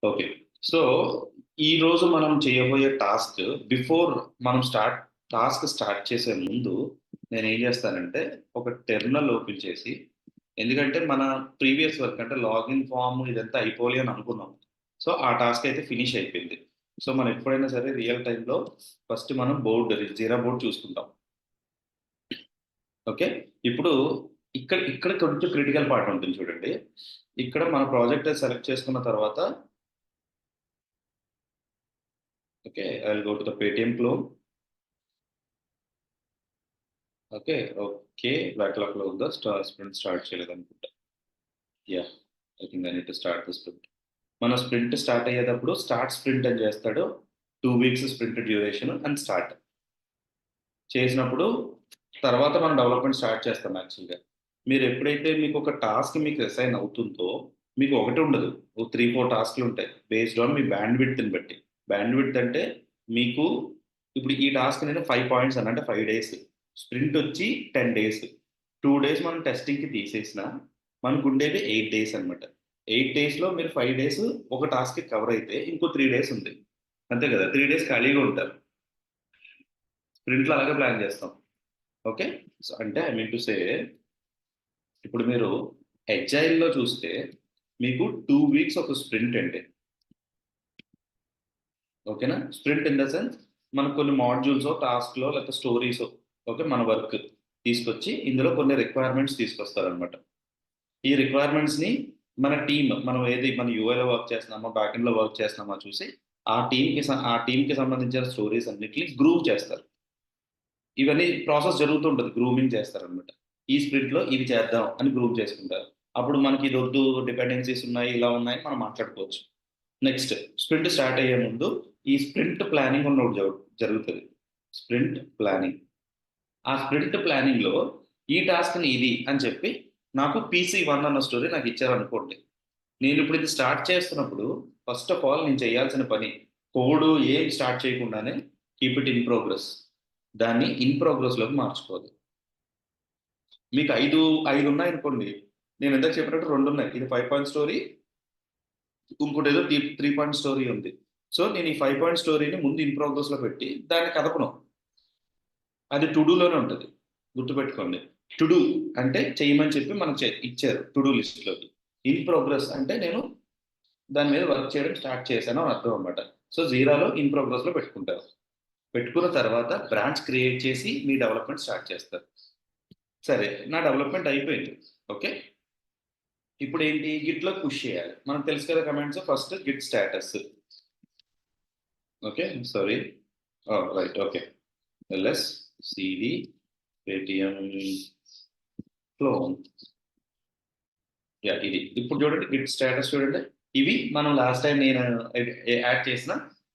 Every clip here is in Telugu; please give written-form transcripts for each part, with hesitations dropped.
ఓకే. సో, ఈరోజు మనం చేయబోయే టాస్క్ బిఫోర్ మనం టాస్క్ స్టార్ట్ చేసే ముందు నేనేం చేస్తానంటే, ఒక టెర్మినల్ ఓపెన్ చేసి ఎందుకంటే మన ప్రీవియస్ వర్క్ అంటే లాగిన్ ఫార్మ్ ఇదంతా అయిపోవాలి అని అనుకున్నాం. సో, ఆ టాస్క్ అయితే ఫినిష్ అయిపోయింది. సో, మనం ఎప్పుడైనా సరే రియల్ టైమ్‌లో ఫస్ట్ మనం జీరా బోర్డ్ చూసుకుంటాం. ఓకే. ఇప్పుడు ఇక్కడ కొంచెం క్రిటికల్ పార్ట్ ఉంటుంది చూడండి. ఇక్కడ మన ప్రాజెక్ట్ సెలెక్ట్ చేసుకున్న తర్వాత okay. I will go to the Paytm clone. Okay. Okay. బ్యాక్‌లాగ్‌లో ఉందా? స్ప్రింట్ స్టార్ట్ చేయలేదనుకుంటా. Yeah! I think I need to start the sprint. మన స్ప్రింట్ స్టార్ట్ అయ్యేటప్పుడు స్టార్ట్ స్ప్రింట్ అని చేస్తాడు. 2 weeks sprint duration and start. చేసినప్పుడు తర్వాత మనం డెవలప్‌మెంట్ స్టార్ట్ చేస్తాం యాక్చువల్‌గా. మీరు ఎప్పుడైతే మీకు ఒక టాస్క్ మీకు అసైన్ అవుతుందో, మీకు ఒకటి ఉండదు. ఓ 3, 4 టాస్క్‌లు ఉంటాయి. బేస్డ్ ఆన్ మీ బ్యాండ్‌విడ్త్‌ని బట్టి. బ్యాండ్‌విడ్త్ అంటే మీకు ఇప్పుడు ఈ టాస్క్ నేను 5 పాయింట్స్ అన్నా అంటే 5 డేస్. స్ప్రింట్ వచ్చి 10 డేస్. 2 డేస్ మనం టెస్టింగ్‌కి తీసేసినా మనకుండేది 8 డేస్ అన్నమాట. 8 డేస్‌లో మీరు 5 డేస్ ఒక టాస్క్‌కి కవర్ అయితే ఇంకో 3 డేస్ ఉంది. అంతే కదా! 3 డేస్ ఖాళీగా ఉంటారు. స్ప్రింట్‌లో అలాగే ప్లాన్ చేస్తాం. ఓకే. సో, అంటే ఐ మీన్ టు సే ఇప్పుడు మీరు ఎజైల్‌లో చూస్తే మీకు 2 వీక్స్ ఒక స్ప్రింట్ అండి. ఓకేనా? స్ప్రింట్ ఇన్ ద సెన్స్ మనకు కొన్ని మాడ్యూల్సో, టాస్క్‌లో లేకపోతే స్టోరీసో ఓకే. మన వర్క్ తీసుకొచ్చి ఇందులో కొన్ని రిక్వైర్మెంట్స్ తీసుకొస్తారనమాట. ఈ రిక్వైర్మెంట్స్‌ని మన టీమ్ మనం ఏది మన యూఐలో వర్క్ చేస్తున్నామా, బ్యాక్ ఎండ్‌లో వర్క్ చేస్తున్నామా చూసి ఆ టీమ్‌కి సంబంధించిన స్టోరీస్ అన్నిటిని గ్రూప్ చేస్తారు. ఇవన్నీ ప్రాసెస్ జరుగుతూ ఉంటది. గ్రూమింగ్ చేస్తారనమాట. ఈ స్ప్రింట్‌లో ఇది చేద్దాం అని గ్రూప్ చేసుకుంటారు. అప్పుడు మనకి ఇదొద్దు, డిపెండెన్సీస్ ఉన్నాయి, ఇలా ఉన్నాయని మనం మాట్లాడుకోవచ్చు. నెక్స్ట్ స్ప్రింట్ స్టార్ట్ అయ్యే ముందు ఈ స్ప్రింట్ ప్లానింగ్ అని ఒకటి జరుగుతది. Sprint planning. ఆ స్ప్రింట్ ప్లానింగ్‌లో ఈ టాస్క్‌ని ఇది అని చెప్పి నాకు పీసీ1 అన్న స్టోరీ నాకు ఇచ్చారనుకోండి. నేనిప్పుడు ఇది స్టార్ట్ చేస్తున్నప్పుడు ఫస్ట్ ఆఫ్ ఆల్ నేను చేయాల్సిన పని కోడ్ ఏం స్టార్ట్ చేయకుండానే కీప్ ఇట్ ఇన్ ప్రోగ్రెస్. దాన్ని ఇన్ ప్రోగ్రెస్‌లోకి మార్చుకోవాలి. మీకు 5 ఉన్నాయనుకోండి. నేను ఇందాక చెప్పినట్టు 2 ఉన్నాయి. ఇది 5 పాయింట్ స్టోరీ. ఇంకోటేదో 3 పాయింట్ స్టోరీ ఉంది. సో, నేను ఈ 5 పాయింట్ స్టోరీని ముందు ఇన్ ప్రోగ్రెస్‌లో పెట్టి దాన్ని కదపను. అది టు డూలోనే ఉంటది. గుర్తుపెట్టుకోండి. టు డూ అంటే చేయమని చెప్పి మనకు ఇచ్చారు టు డూ లిస్ట్‌లోకి. ఇన్ ప్రోగ్రెస్ అంటే నేను దాని మీద వర్క్ చేయడం స్టార్ట్ చేశాను అని అర్థం అన్నమాట. సో, జీరాలో ఇన్ ప్రోగ్రెస్‌లో పెట్టుకుంటారు. పెట్టుకున్న తర్వాత బ్రాంచ్ క్రియేట్ చేసి మీ డెవలప్‌మెంట్ స్టార్ట్ చేస్తారు. సరే. నా డెవలప్‌మెంట్ అయిపోయింది. ఓకే. ఇప్పుడేంటి గిట్‌లో పుష్ చేయాలి. మనకు తెలుసు కదా commands first git status. Okay. Sorry. Right. Okay. LS CD Paytm clone. Yeah! ఇది. ఇప్పుడు చూడండి గిట్ స్టేటస్ చూడండి. ఇవి మనం లాస్ట్ టైమ్ నేను యాడ్ చేసిన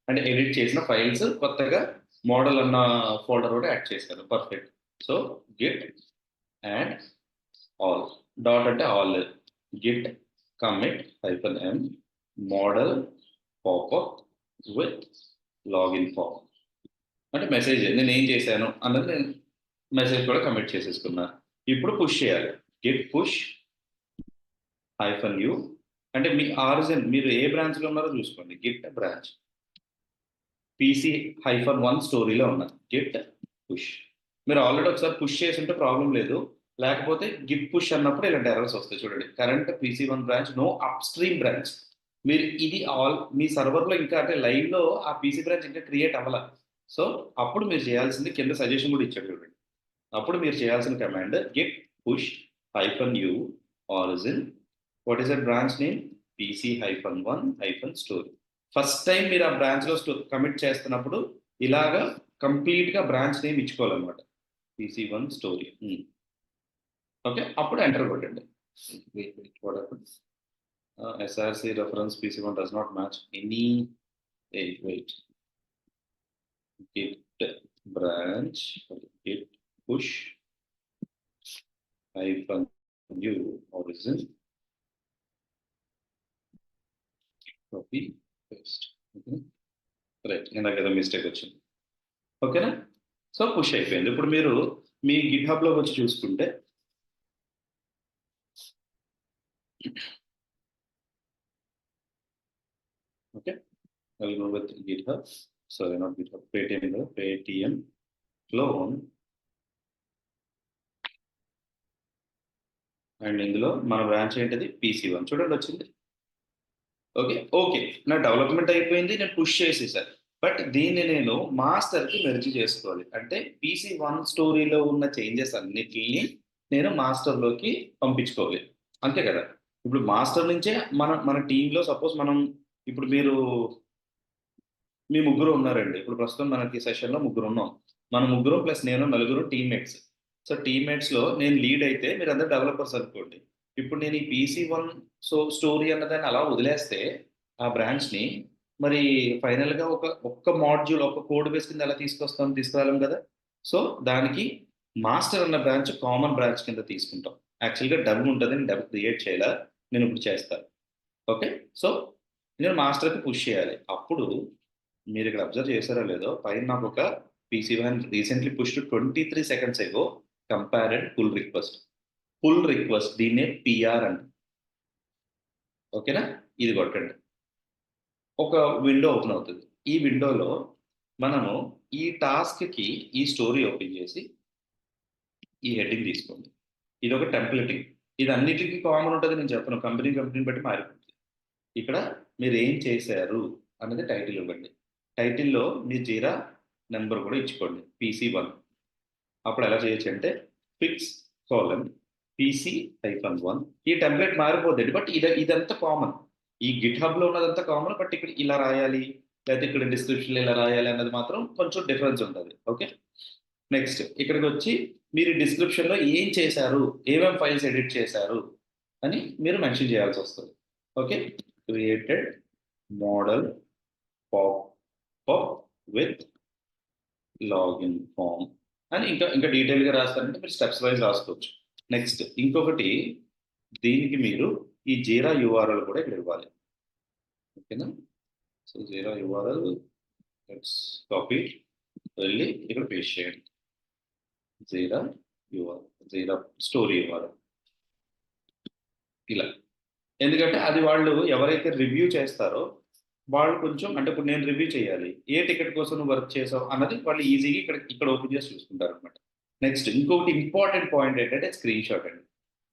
అంటే ఎడిట్ చేసిన ఫైల్స్ కొత్తగా మోడల్ అన్న ఫోల్డర్ ఒకటి యాడ్ చేశాను. Perfect. So, git add all. Dot అంటే all. Git commit -m modal popup with login form. అంటే మెసేజ్ నేనేం చేశాను అన్నది నేను మెసేజ్ కూడా కమిట్ చేసేసుకున్నా. ఇప్పుడు పుష్ చేయాలి. గిట్ పుష్ -u అంటే మీ ఆరిజిన్ మీరు ఏ బ్రాంచ్‌లో ఉన్నారో చూసుకోండి. Git branch. PC-1 స్టోరీలో ఉన్నా. Git push. మీరు ఆల్రెడీ ఒకసారి పుష్ చేసుంటే ప్రాబ్లమ్ లేదు. లేకపోతే గిట్ పుష్ అన్నప్పుడు ఇలాంటి ఎర్రర్స్ వస్తాయి చూడండి. Current PC-1 branch no upstream branch. మీరు ఇది మీ సర్వర్‌లో ఇంకా అంటే లైవ్‌లో ఆ పీసీ బ్రాంచ్ ఇంకా క్రియేట్ అవ్వల. సో, అప్పుడు మీరు చేయాల్సింది కింద సజెషన్ కూడా ఇచ్చాడు చూడండి. అప్పుడు మీరు చేయాల్సిన command git push -u origin what is that branch name PC-1 story. First time మీరు ఆ బ్రాంచ్‌లో కమిట్ చేస్తున్నప్పుడు ఇలాగా కంప్లీట్‌గా బ్రాంచ్ నేమ్ ఇచ్చుకోవాలన్నమాట. PC-1 story. ఓకే. అప్పుడు ఎంటర్ కొట్టండి. Wait what happens? SRC reference PC-1 does not match any. Wait. Git branch git push -u origin copy paste. Okay. Right. ఇందాకేదో మిస్టేక్ వచ్చింది. ఓకేనా? సో, పుష్ అయిపోయింది. ఇప్పుడు మీరు మీ గిట్‌హబ్‌లోకి వచ్చి చూసుకుంటే I'll go with GitHub. Sorry, not GitHub. Paytm clone. And ఇందులో మన బ్రాంచ్ ఏంటిది PC1 చూడండి వచ్చింది. ఓకే నా డెవలప్మెంట్ అయిపోయింది, నేను పుష్ చేసేసాను. బట్ దీన్ని నేను మాస్టర్కి మెర్జ్ చేసుకోవాలి. అంటే PC1 స్టోరీలో ఉన్న చేంజెస్ అన్నిటిని నేను మాస్టర్లోకి పంపించుకోవాలి, అంతే కదా. ఇప్పుడు మాస్టర్ నుంచే మన టీంలో సపోజ్ ఇప్పుడు మీ ముగ్గురు ఉన్నారండి. ఇప్పుడు ప్రస్తుతం మనకి సెషన్లో ముగ్గురు ఉన్నాం. మన ముగ్గురు ప్లస్ నేను నలుగురు టీమ్మేట్స్. సో టీమ్మేట్స్లో నేను లీడ్ అయితే మీరు అందరు డెవలపర్స్ అనుకోండి. ఇప్పుడు నేను ఈ PC1 స్టోరీ అన్నదాన్ని అలా వదిలేస్తే ఆ బ్రాంచ్ని మరి ఫైనల్గా ఒక్క మాడ్యూల్ ఒక కోడ్ బేస్ కింద ఎలా తీసుకురాలేం కదా. సో దానికి మాస్టర్ అన్న బ్రాంచ్ కామన్ బ్రాంచ్ కింద తీసుకుంటాం. యాక్చువల్గా డబ్ ఉంటుంది, నేను డబ్ క్రియేట్ చేయాలా, నేను ఇప్పుడు చేస్తాను. ఓకే, సో నేను మాస్టర్కి పుష్ చేయాలి. అప్పుడు మీరు ఇక్కడ అబ్జర్వ్ చేశారో లేదో, పైన నాకు ఒక PC1 recently push 23 seconds ago compared pull request దీన్నే PR అండి. ఓకేనా, ఇది కొట్టండి, ఒక విండో ఓపెన్ అవుతుంది. ఈ విండోలో మనము ఈ టాస్క్కి ఈ స్టోరీ ఓపెన్ చేసి ఈ హెడ్డింగ్ తీసుకోండి. ఇది ఒక టెంప్లెటింగ్, ఇది అన్నిటికీ కామన్ ఉంటుంది. నేను చెప్పను, కంపెనీని బట్టి మారిపోతుంది. ఇక్కడ మీరు ఏం చేశారు అనేది టైటిల్ ఇవ్వండి. టైటిల్లో మీ జీరా నెంబర్ కూడా ఇచ్చుకోండి, PC1. అప్పుడు ఎలా చేయొచ్చు అంటే fix:PC-1. ఈ టెంప్లెట్ మారిపోద్ది, బట్ ఇదంతా కామన్. ఈ గిట్హబ్లో ఉన్నదంతా కామన్, బట్ ఇక్కడ ఇలా రాయాలి, లేకపోతే ఇక్కడ డిస్క్రిప్షన్లో ఇలా రాయాలి అన్నది మాత్రం కొంచెం డిఫరెన్స్ ఉంటుంది. ఓకే, నెక్స్ట్ ఇక్కడికి వచ్చి మీరు డిస్క్రిప్షన్లో ఏం చేశారు, ఏమేం ఫైల్స్ ఎడిట్ చేశారు అని మీరు మెన్షన్ చేయాల్సి వస్తుంది. Okay, created model pop with login form అని ఇంకా డీటెయిల్గా రాస్తారంటే మీరు స్టెప్స్ వైజ్ రాసుకోవచ్చు. నెక్స్ట్ ఇంకొకటి, దీనికి మీరు ఈ జీరా URL కూడా ఇక్కడ ఇవ్వాలి. ఓకేనా, సో జీరా URL కాపీ వెళ్ళి ఇక్కడ పేస్ట్ చేయండి. జీరా స్టోరీ URL ఇలా. ఎందుకంటే అది వాళ్ళు ఎవరైతే రివ్యూ చేస్తారో వాళ్ళు కొంచెం, అంటే ఇప్పుడు నేను రివ్యూ చేయాలి, ఏ టికెట్ కోసం నువ్వు వర్క్ చేసావు అన్నది వాళ్ళు ఈజీగా ఇక్కడ ఓపెన్ చేసి చూసుకుంటారు అనమాట. నెక్స్ట్ ఇంకొకటి ఇంపార్టెంట్ పాయింట్ ఏంటంటే స్క్రీన్ షాట్ అండి.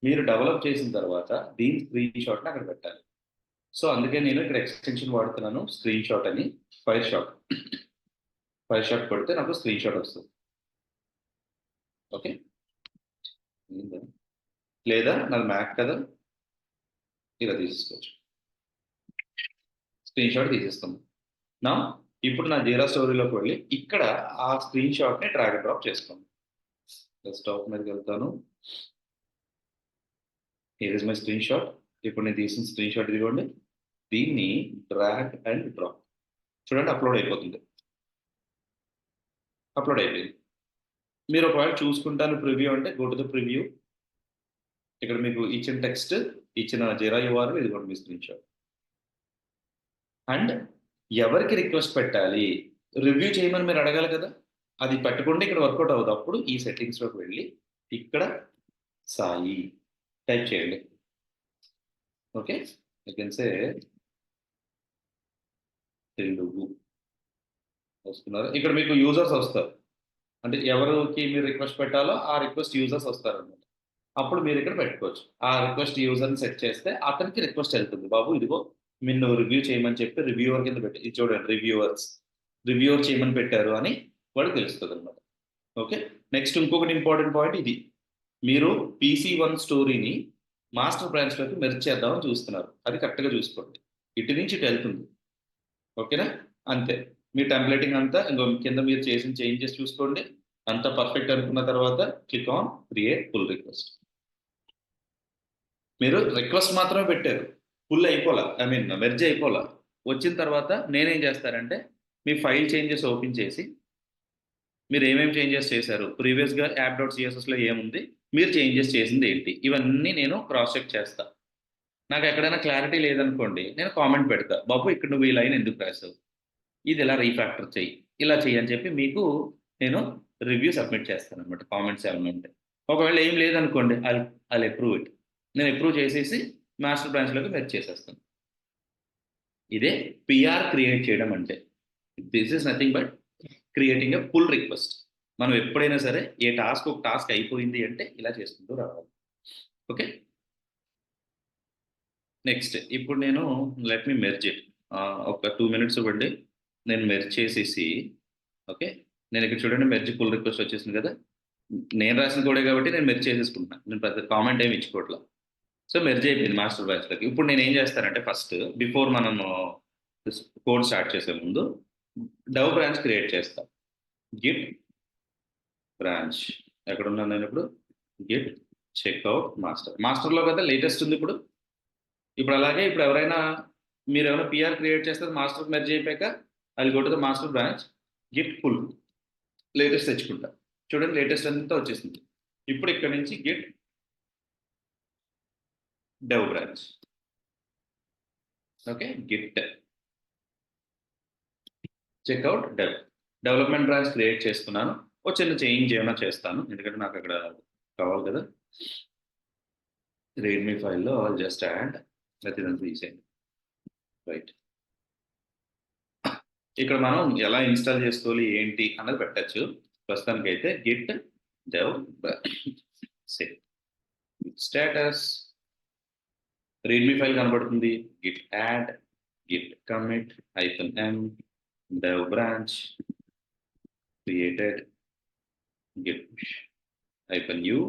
మీరు డెవలప్ చేసిన తర్వాత దీని స్క్రీన్ షాట్ని అక్కడ పెట్టాలి. సో అందుకే నేను ఇక్కడ ఎక్స్టెన్షన్ వాడుతున్నాను, స్క్రీన్ షాట్ అని. ఫైర్ షాట్ కొడితే నాకు స్క్రీన్ షాట్ వస్తుంది. ఓకే, లేదా నాకు మ్యాక్ కదా, ఇలా తీసుకోవచ్చు, స్క్రీన్ షాట్ తీసేస్తాము. ఇప్పుడు నా జీరా స్టోరీలోకి వెళ్ళి ఇక్కడ ఆ స్క్రీన్ షాట్ని డ్రాగ్ అండ్ డ్రాప్ చేసుకోండి. డెస్క్టాప్ మీదకి వెళ్తాను, here is my screen shot. ఇప్పుడు నేను తీసిన స్క్రీన్ షాట్ ఇదిగోండి, దీన్ని డ్రాగ్ అండ్ డ్రాప్ చూడండి, అప్లోడ్ అయిపోయింది. మీరు ఒకవేళ చూసుకుంటాను ప్రివ్యూ అంటే గో టు ద ప్రివ్యూ. ఇక్కడ మీకు ఇచ్చిన టెక్స్ట్, ఇచ్చిన జీరా URL, ఇది కూడా మీ స్క్రీన్ షాట్. అండ్ ఎవరికి రిక్వెస్ట్ పెట్టాలి, రివ్యూ చేయమని మీరు అడగాలి కదా, అది పెట్టకుండా ఇక్కడ వర్కౌట్ అవ్వదు. అప్పుడు ఈ సెట్టింగ్స్లోకి వెళ్ళి ఇక్కడ సాయి టైప్ చేయండి. Okay, you can say Telugu వస్తున్నారు. ఇక్కడ మీకు యూజర్స్ వస్తారు, అంటే ఎవరికి మీరు రిక్వెస్ట్ పెట్టాలో ఆ రిక్వెస్ట్ యూజర్స్ వస్తారు అన్నమాట. అప్పుడు మీరు ఇక్కడ పెట్టుకోవచ్చు. ఆ రిక్వెస్ట్ యూజర్ని సెట్ చేస్తే అతనికి రిక్వెస్ట్ వెళ్తుంది, బాబు ఇదిగో మీరు రివ్యూ చేయమని చెప్పి రివ్యూవర్ కింద పెట్టి, ఇది చూడండి రివ్యూవర్ చేయమని పెట్టారు అని వాడికి తెలుస్తుంది అనమాట. ఓకే, నెక్స్ట్ ఇంకొకటి ఇంపార్టెంట్ పాయింట్, ఇది మీరు PC1 స్టోరీని మాస్టర్ బ్రాంచ్లోకి మెర్జ్ చేద్దామని చూస్తున్నారు, అది కరెక్ట్గా చూసుకోండి, ఇటు నుంచి ఇటు వెళ్తుంది. ఓకేనా, అంతే. మీ టెంప్లెటింగ్ అంతా ఇంకో కింద మీరు చేసిన చేంజెస్ చూసుకోండి, అంతా పర్ఫెక్ట్ అనుకున్న తర్వాత click on create pull request. మీరు రిక్వెస్ట్ మాత్రమే పెట్టారు, ఫుల్ అయిపోలా, మెర్జ్ అయిపోలా. వచ్చిన తర్వాత నేనేం చేస్తానంటే మీ ఫైల్ చేంజెస్ ఓపెన్ చేసి మీరు ఏమేమి చేంజెస్ చేశారు, ప్రీవియస్గా app.cssలో ఏముంది, మీరు చేంజెస్ చేసింది ఏంటి, ఇవన్నీ నేను క్రాస్ చెక్ చేస్తా. నాకు ఎక్కడైనా క్లారిటీ లేదనుకోండి, నేను కామెంట్ పెడతా, బాబు ఇక్కడ నువ్వు ఈ లైన్ ఎందుకు రాసావు, ఇది ఇలా రీఫాక్టర్ చెయ్యి, ఇలా చెయ్యి అని చెప్పి మీకు నేను రివ్యూ సబ్మిట్ చేస్తాను అనమాట, కామెంట్స్ ఏమైనా ఉంటే. ఒకవేళ ఏం లేదనుకోండి, ఐ అప్రూవ్ ఇట్, నేను అప్రూవ్ చేసేసి మాస్టర్ బ్రాంచ్లోకి మెర్జ్ చేసేస్తాను. ఇదే పిఆర్ క్రియేట్ చేయడం అంటే. This is nothing but creating a pull request. మనం ఎప్పుడైనా సరే ఏ టాస్క్ ఒక టాస్క్ అయిపోయింది అంటే ఇలా చేసుకుంటూ రావాలి. ఓకే, నెక్స్ట్ ఇప్పుడు నేను లెట్ మీ మెర్జ్ ఇట్. ఒక 2 minutes ఇవ్వండి, నేను మెర్జ్ చేసేసి. ఓకే, నేను ఇక్కడ చూడండి మెర్జ్ పుల్ రిక్వెస్ట్ వచ్చేసింది కదా. నేను రాసిన కోడే కాబట్టి నేను మెర్జ్ చేసేసుకుంటున్నాను, నేను పెద్ద కామెంట్ ఏమి ఇచ్చుకోవట్లా. సో మెర్జ్ అయిపోయింది మాస్టర్ బ్రాంచ్లోకి. ఇప్పుడు నేను ఏం చేస్తానంటే ఫస్ట్ బిఫోర్ మనం కోడ్ స్టార్ట్ చేసే ముందు డవ్ బ్రాంచ్ క్రియేట్ చేస్తాం. గిట్ బ్రాంచ్ ఎక్కడ ఉన్నాను నేను ఇప్పుడు? గిట్ చెక్అవుట్ మాస్టర్లో కదా లేటెస్ట్ ఉంది ఇప్పుడు. ఇప్పుడు అలాగే ఇప్పుడు ఎవరైనా మీరు ఏమైనా పిఆర్ క్రియేట్ చేస్తే మాస్టర్ మెర్జ్ అయిపోయాక అది go to the master branch, git pull latest తెచ్చుకుంటా. చూడండి లేటెస్ట్ అంతా వచ్చేసింది. ఇప్పుడు ఇక్కడ నుంచి git dev branch. Okay, git checkout development branch create చేస్తున్నాను. ఓ చిన్న చేంజ్ ఏమైనా చేస్తాను ఎందుకంటే నాకు అక్కడ కావాలి కదా. రీడ్మీ ఫైల్లో జస్ట్ యాడ్ ప్రతిదంతా తీసేయండి. రైట్, ఇక్కడ మనం ఎలా ఇన్స్టాల్ చేసుకోవాలి ఏంటి అన్నది పెట్టచ్చు. ప్రస్తుతానికి అయితే git dev save status readme file కనబడుతుంది. Git add git commit -m dev branch created git push -u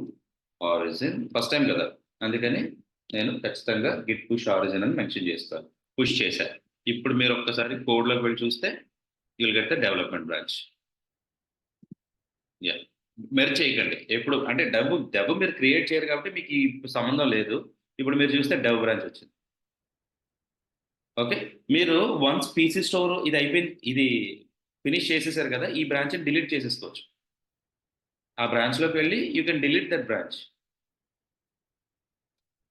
origin first time కదా అందుకని నేను ఖచ్చితంగా గిట్ పుష్ ఆరిజిన్ అని మెన్షన్ చేస్తాను. పుష్ చేశా. ఇప్పుడు మీరు ఒక్కసారి కోడ్లోకి వెళ్ళి చూస్తే you'll get the development branch. Yeah, merge చేయకండి ఎప్పుడు అంటే డెవ్ మీరు క్రియేట్ చేయరు కాబట్టి మీకు ఈ సంబంధం లేదు. ఇప్పుడు మీరు చూస్తే డెవ్ బ్రాంచ్ వచ్చింది. ఓకే, మీరు వన్స్ పీసీ స్టోర్ ఇది అయిపోయింది, ఇది ఫినిష్ చేసేసారు కదా, ఈ బ్రాంచ్ని డిలీట్ చేసేసుకోవచ్చు. ఆ బ్రాంచ్లోకి వెళ్ళి you can delete that branch.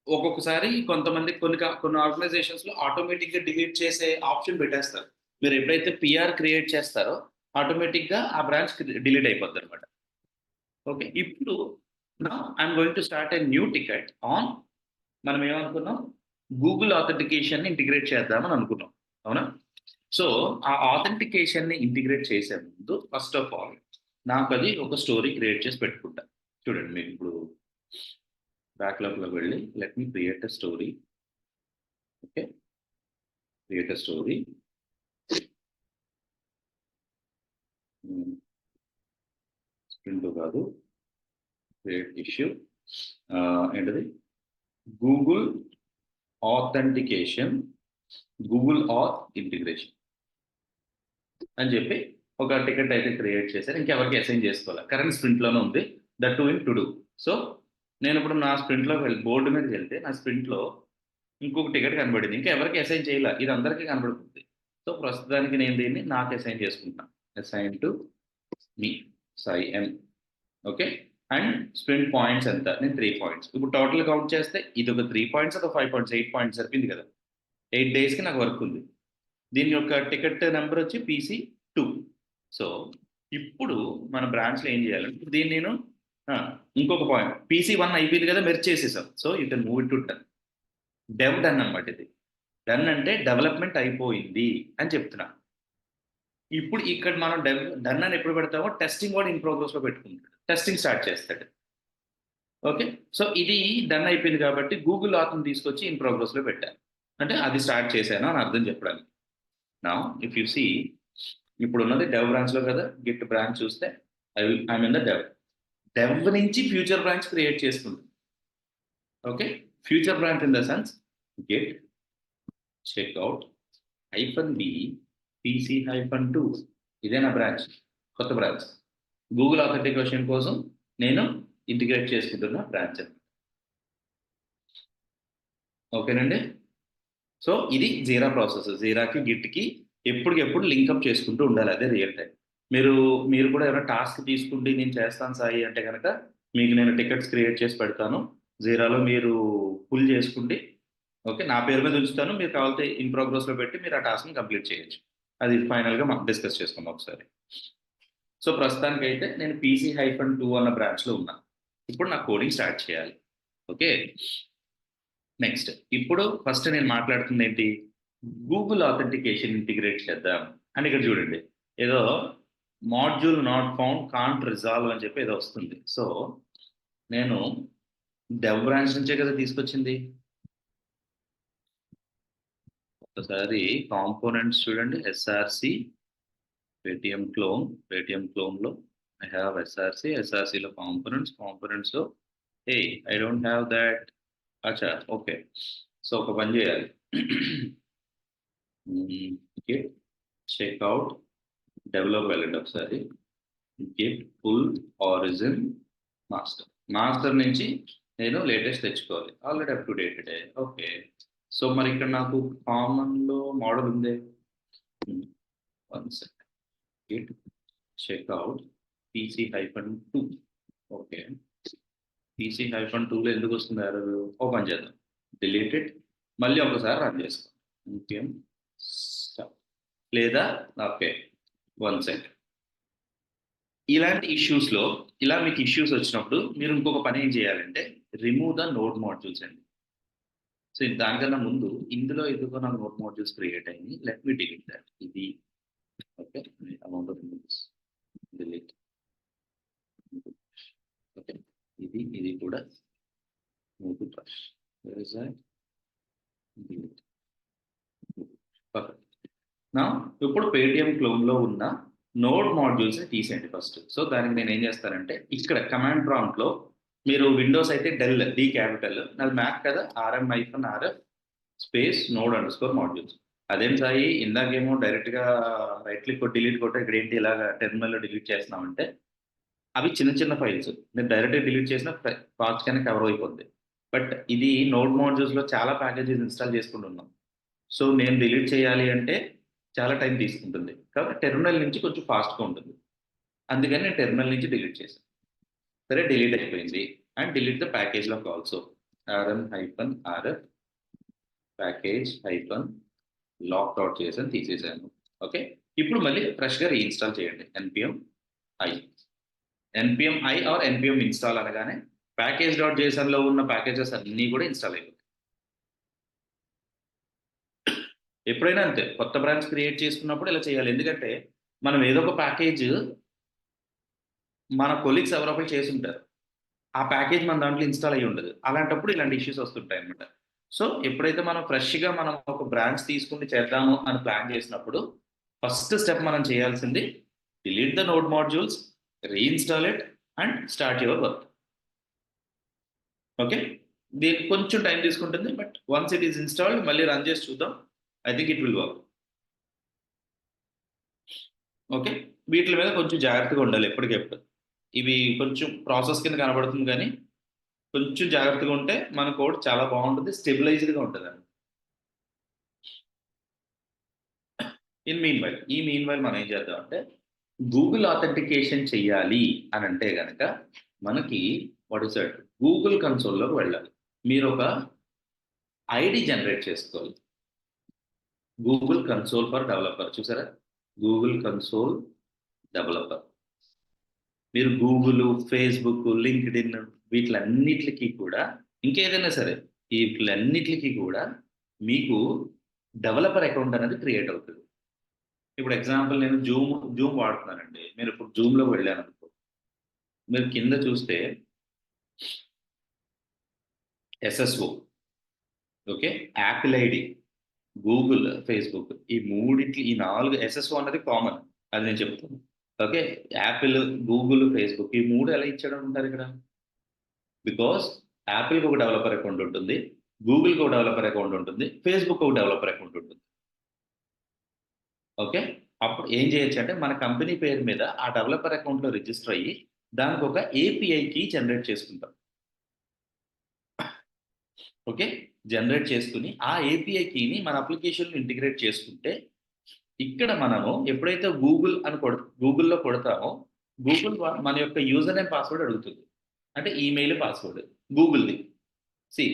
ఒక్కొక్కసారి కొంతమంది కొన్ని ఆర్గనైజేషన్స్లో ఆటోమేటిక్గా డిలీట్ చేసే ఆప్షన్ పెట్టేస్తారు. మీరు ఎప్పుడైతే పిఆర్ క్రియేట్ చేస్తారో ఆటోమేటిక్గా ఆ బ్రాంచ్ డిలీట్ అయిపోద్ది అనమాట. ఓకే, ఇప్పుడు I'm going to start a new ticket on. మనం ఏమనుకున్నాం, గూగుల్ ఆథెంటికేషన్ని ఇంటిగ్రేట్ చేద్దామని అనుకున్నాం, అవునా? సో ఆ ఆథెంటికేషన్ని ఇంటిగ్రేట్ చేసే ముందు ఫస్ట్ ఆఫ్ ఆల్ నాకు అది ఒక స్టోరీ క్రియేట్ చేసి పెట్టుకుంటా. చూడండి మీకు ఇప్పుడు బ్యాక్లాగ్లోకి వెళ్ళి let me create a story. Okay, create a story. Sprint కాదు, క్రియేట్ ఇష్యూ ఏంటది, గూగుల్ ఆథెంటికేషన్, గూగుల్ ఆత్ ఇంటిగ్రేషన్ అని చెప్పి ఒక టికెట్ అయితే క్రియేట్ చేశారు. ఇంకెవరికి అసైన్ చేసుకోవాలి, కరెంట్ స్ప్రింట్లోనే ఉంది, that to in to do. So నేను ఇప్పుడు నా స్ప్రింట్లోకి వెళ్ళి బోర్డు మీదకి వెళ్తే నా స్ప్రింట్లో ఇంకొక టికెట్ కనబడింది, ఇంకా ఎవరికి అసైన్ చేయాల, ఇది అందరికీ కనబడుతుంది. సో ప్రస్తుతానికి నేను దీన్ని నాకు అసైన్ చేసుకుంటున్నాను. Assign to me Sai M. Okay, and sprint points ఎంత, నేను 3 points. ఇప్పుడు టోటల్ కౌంట్ చేస్తే ఇది ఒక 3 points, ఒక 5 points, 8 points సరిపోయింది కదా. 8 daysకి నాకు వర్క్ ఉంది. దీని యొక్క టికెట్ నెంబర్ వచ్చి PC2. సో ఇప్పుడు మన బ్రాంచ్లో ఏం చేయాలంటే దీన్ని నేను ఇంకొక పాయింట్ PC1 అయిపోయింది కదా, మెర్జ్ చేసేసాం. So you can move it to done. Dev done అనమాట ఇది. డన్ అంటే డెవలప్మెంట్ అయిపోయింది అని చెప్తున్నా. ఇప్పుడు ఇక్కడ మనం డన్ అని ఎప్పుడు పెడతామో టెస్టింగ్ కూడా ఇన్ ప్రోగ్రెస్లో పెట్టుకుంటాడు, టెస్టింగ్ స్టార్ట్ చేస్తాడు. ఓకే, సో ఇది డన్ అయిపోయింది కాబట్టి గూగుల్ ఆత్ని తీసుకొచ్చి ఇన్ ప్రోగ్రెస్లో పెట్టాను, అంటే అది స్టార్ట్ చేశాను అని అర్థం చెప్పడానికి. నా ఇఫ్ యూ సీ ఇప్పుడు ఉన్నది డెవ్ బ్రాంచ్లో కదా, గిట్ బ్రాంచ్ చూస్తే ఐ మీన్ ద డెవ్ నుంచి ఫ్యూచర్ బ్రాంచ్ క్రియేట్ చేసుకుంది. Okay, feature branch in the sense git checkout -b PC-2 ఇదే నా బ్రాంచ్, కొత్త బ్రాంచ్. గూగుల్ ఆథెంటికేషన్ కోసం నేను ఇంటిగ్రేట్ చేసుకుంటున్న బ్రాంచ్. ఓకేనండి, సో ఇది జీరా ప్రాసెస్. జీరాకి గిట్కి ఎప్పటికెప్పుడు లింకప్ చేసుకుంటూ ఉండాలి, అదే రియల్ టైం. మీరు కూడా ఏమైనా టాస్క్ తీసుకుంటే నేను చేస్తాను సాయి అంటే కనుక మీకు నేను టికెట్స్ క్రియేట్ చేసి పెడతాను జీరాలో, మీరు ఫుల్ చేసుకుంటే ఓకే నా పేరు మీద ఉంచుతాను. మీరు కావాలంటే ఇన్ ప్రోగ్రెస్లో పెట్టి మీరు ఆ టాస్క్ని కంప్లీట్ చేయొచ్చు. అది ఫైనల్గా మనం డిస్కస్ చేసుకుందాం ఒకసారి. సో ప్రస్తుతానికి అయితే నేను PC-2 అన్న బ్రాంచ్లో ఉన్నాను. ఇప్పుడు నా కోడింగ్ స్టార్ట్ చేయాలి. ఓకే, నెక్స్ట్ ఇప్పుడు ఫస్ట్ నేను మాట్లాడుతుంది ఏంటి, గూగుల్ ఆథెంటికేషన్ ఇంటిగ్రేట్ చేద్దాం అని ఇక్కడ చూడండి, ఏదో module not found can't resolve అని చెప్పి ఏదో వస్తుంది. సో నేను డెవ్ బ్రాంచ్ నుంచే కదా తీసుకొచ్చింది. ఒకసారి కాంపోనెంట్స్ చూడండి, ఎస్ఆర్సి పేటిఎం క్లోన్లో ఐ హ్యావ్ ఎస్ఆర్సిలో కాంపోనెంట్స్లో a I don't have that. అచ్చా, ఓకే. సో ఒక పని చేయాలి, గిట్ చెక్అవుట్ డెవలప్ వెళ్ళండి ఒకసారి, గిట్ పుల్ ఆరిజిన్ మాస్టర్ నుంచి నేను లేటెస్ట్ తెచ్చుకోవాలి, already up to dated. Okay, so మరి ఇక్కడ నాకు కామన్లో మోడల్ ఉంది. One second, git checkout PC-2. Okay, PC-2లో ఎందుకు వస్తుంది ఎర్రర్? ఓపెన్ చేద్దాం, డిలీటెడ్, మళ్ళీ ఒకసారి రన్ చేసుకోండి, ఇంకేం లేదా. Okay, one second. ఇలాంటి ఇష్యూస్లో, ఇలా మీకు ఇష్యూస్ వచ్చినప్పుడు మీరు ఇంకొక పని ఏం చేయాలంటే రిమూవ్ ద నోడ్ మాడ్యూల్స్ అండి. సో దానికన్నా ముందు ఇందులో ఎందుకో నాకు నోడ్ మాడ్యూల్స్ క్రియేట్ అయింది, లెట్ మీ డిలీట్ దట్. ఇది okay, amount of delete. Okay, ఇది కూడా ఇప్పుడు పేటిఎం క్లోన్లో ఉన్న నోడ్ మాడ్యూల్స్ని తీసేయండి ఫస్ట్. సో దానికి నేను ఏం చేస్తానంటే ఇక్కడ కమాండ్ ప్రాంప్ట్లో, మీరు విండోస్ అయితే డెల్ డి క్యాపిటల్, నాది మ్యాక్ కదా, RM-RF స్పేస్ node_modules. అదేం సాయి, ఇందాకేమో డైరెక్ట్గా రైట్ క్లిక్ డిలీట్ కొట్టే, ఇక్కడ ఏంటి ఇలాగా టెర్మినల్లో డిలీట్ చేస్తున్నామంటే అవి చిన్న చిన్న ఫైల్స్, మీరు డైరెక్ట్గా డిలీట్ చేసిన ఫాస్ట్గానే కవర్ అయిపోద్ది. బట్ ఇది నోడ్ మాడ్యూల్స్లో చాలా ప్యాకేజెస్ ఇన్స్టాల్ చేసుకుంటున్నాం. సో నేను డిలీట్ చేయాలి అంటే చాలా టైం తీసుకుంటుంది, కాబట్టి టెర్మినల్ నుంచి కొంచెం ఫాస్ట్గా ఉంటుంది. అందుకని నేను టెర్మినల్ నుంచి డిలీట్ చేశాను. సరే, డిలీట్ అయిపోయింది. And delete the package lock also, RM-RF package lock చేసాను, తీసేసాను. ఓకే, ఇప్పుడు మళ్ళీ ఫ్రెష్గా రీఇన్స్టాల్ చేయండి, npm-i ఆర్ npm ఇన్స్టాల్ అనగానే package.jsonలో ఉన్న ప్యాకేజెస్ అన్నీ కూడా ఇన్స్టాల్ అయిపోతాయి. ఎప్పుడైనా అంతే, కొత్త బ్రాంచ్ క్రియేట్ చేసుకున్నప్పుడు ఇలా చేయాలి. ఎందుకంటే మనం ఏదో ఒక ప్యాకేజ్ మన కొలీగ్స్ ఎవరొకరు చేసి ఉంటారు, ఆ ప్యాకేజ్ మన దాంట్లో ఇన్స్టాల్ అయ్యి ఉండదు. అలాంటప్పుడు ఇలాంటి ఇష్యూస్ వస్తుంటాయి అన్నమాట. సో ఎప్పుడైతే మనం ఫ్రెష్గా మనం ఒక బ్రాంచ్ తీసుకుని చేద్దాము అని ప్లాన్ చేసినప్పుడు ఫస్ట్ స్టెప్ మనం చేయాల్సింది delete the node modules, reinstall it and start your work. Okay, దీనికి కొంచెం టైం తీసుకుంటుంది, but once it is installed మళ్ళీ రన్ చేసి చూద్దాం. I think it will work. Okay, వీటి మీద కొంచెం జాగ్రత్తగా ఉండాలి ఎప్పటికెప్పుడు. ఇవి కొంచెం ప్రాసెస్ కింద కనబడుతుంది, కానీ కొంచెం జాగ్రత్తగా ఉంటే మన కోడ్ చాలా బాగుంటుంది, స్టెబిలైజ్డ్గా ఉంటుంది అండి. ఈ మీన్ వైల్ మనం ఏం చేద్దాం అంటే గూగుల్ ఆథెంటికేషన్ చెయ్యాలి అని అంటే కనుక మనకి వాట్ ఇస్ దట్, గూగుల్ కన్సోల్లోకి వెళ్ళాలి. మీరు ఒక ఐడి జనరేట్ చేసుకోవాలి, గూగుల్ కన్సోల్ ఫర్ డెవలపర్. చూసారా, గూగుల్ కన్సోల్ డెవలపర్. మీరు గూగుల్, ఫేస్బుక్, లింక్డ్ఇన్ వీటిలన్నిటికీ కూడా, ఇంకేదైనా సరే వీటిలన్నిటికీ కూడా మీకు డెవలపర్ అకౌంట్ అనేది క్రియేట్ అవుతుంది. ఇప్పుడు ఎగ్జాంపుల్ నేను జూమ్ వాడుతున్నానండి. మీరు ఇప్పుడు జూమ్లోకి వెళ్ళాను అనుకో, మీరు కింద చూస్తే SSO, okay, Apple ID, Google, Facebook, ఈ 4 SSO అన్నది కామన్, అది నేను చెప్తాను. ఓకే, యాపిల్, గూగుల్, ఫేస్బుక్, ఈ 3 ఎలా ఇచ్చాడు ఉంటారు ఇక్కడ? బికాస్ యాపిల్కి ఒక డెవలపర్ అకౌంట్ ఉంటుంది, గూగుల్కి ఒక డెవలపర్ అకౌంట్ ఉంటుంది, ఫేస్బుక్ ఒక డెవలపర్ అకౌంట్ ఉంటుంది. ఓకే, అప్పుడు ఏం చేయొచ్చు అంటే మన కంపెనీ పేరు మీద ఆ డెవలపర్ అకౌంట్లో రిజిస్టర్ అయ్యి దానికి ఒక API కీ జనరేట్ చేసుకుంటాం. ఓకే, జనరేట్ చేసుకుని ఆ API కీని మన అప్లికేషన్లో ఇంటిగ్రేట్ చేసుకుంటే ఇక్కడ మనము ఎప్పుడైతే గూగుల్లో కొడతామో గూగుల్ మన యొక్క యూజర్ నేమ్ పాస్వర్డ్ అడుగుతుంది, అంటే ఈమెయిల్ పాస్వర్డ్ గూగుల్ది.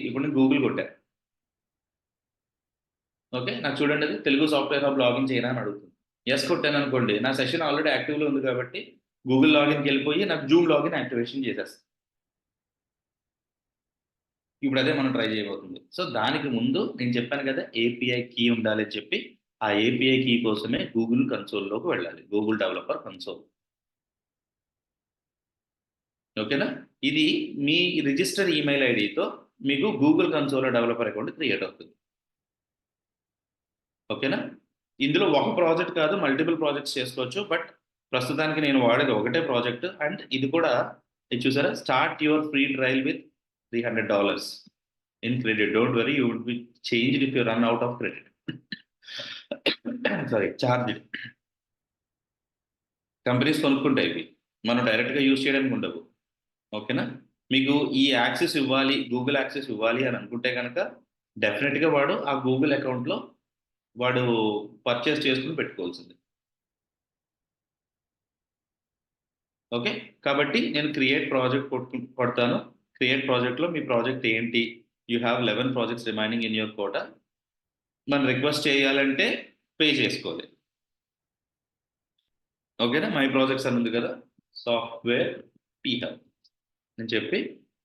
ఇప్పుడు నేను గూగుల్ కొట్టా, ఓకే, నాకు చూడండి అది తెలుగు సాఫ్ట్వేర్ హబ్ లాగిన్ చేయరా అని అడుగుతుంది. ఎస్ కొట్టాను అనుకోండి, నా సెషన్ ఆల్రెడీ యాక్టివ్లో ఉంది కాబట్టి గూగుల్ లాగిన్కి వెళ్ళిపోయి నాకు జూమ్ లాగిన్ యాక్టివేషన్ చేసేస్తుంది. ఇప్పుడు అదే మనం ట్రై చేయబోతుంది. సో దానికి ముందు నేను చెప్పాను కదా ఏపీఐ కీ ఉండాలి అని చెప్పి, ఆ ఏపీఐ కీ కోసమే గూగుల్ కన్సోల్లోకి వెళ్ళాలి, గూగుల్ డెవలపర్ కన్సోల్. ఓకేనా? ఇది మీ రిజిస్టర్ ఈమెయిల్ ఐడితో మీకు Google console developer account create అవుతుంది. ఓకేనా? ఇందులో ఒక ప్రాజెక్ట్ కాదు, మల్టిపుల్ ప్రాజెక్ట్స్ చేసుకోవచ్చు. బట్ ప్రస్తుతానికి నేను వాడేది ఒకటే ప్రాజెక్ట్. అండ్ ఇది కూడా ఇది చూసారా, start your free trial with $300 in credit. Don't worry, you would be changed if you run out of credit. Sorry, charge. Companies కొనుక్కుంటాయి ఇవి, మనం డైరెక్ట్గా యూజ్ చేయడానికి ఉండవు. ఓకేనా? మీకు ఈ యాక్సెస్ ఇవ్వాలి, గూగుల్ యాక్సెస్ ఇవ్వాలి అని అనుకుంటే కనుక డెఫినెట్గా వాడు ఆ గూగుల్ అకౌంట్లో వాడు పర్చేస్ చేసుకుని పెట్టుకోవాల్సింది. ఓకే, కాబట్టి నేను క్రియేట్ ప్రాజెక్ట్ కొడతాను. క్రియేట్ ప్రాజెక్ట్లో మీ ప్రాజెక్ట్ ఏంటి, you have 11 projects remaining in your quota. మనం రిక్వెస్ట్ చేయాలంటే పే చేసుకోవాలి. ఓకేనా? మై ప్రాజెక్ట్స్ అని ఉంది కదా, సాఫ్ట్వేర్ పీ హబ్ అని చెప్పి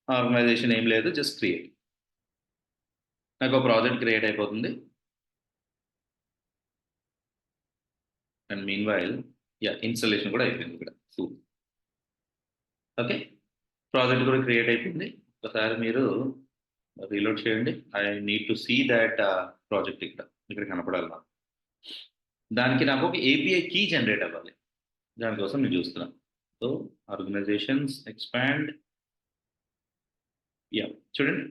ఆర్గనైజేషన్ ఏం లేదు, జస్ట్ క్రియేట్. నాకు ఒక ప్రాజెక్ట్ క్రియేట్ అయిపోతుంది. అండ్ మీన్ వైల్ ఇన్స్టాలేషన్ కూడా అయిపోయింది ఇక్కడ. ఓకే, ప్రాజెక్ట్ కూడా క్రియేట్ అయిపోయింది. ఒకసారి మీరు రీలోడ్ చేయండి. I need to see that project ఇక్కడ కనపడాలి నాకు. దానికి నాకు ఒక ఏపీఐ కీ జనరేట్ అవ్వాలి, దానికోసం నేను చూస్తున్నాను. సో ఆర్గనైజేషన్స్ ఎక్స్పాండ్, చూడండి,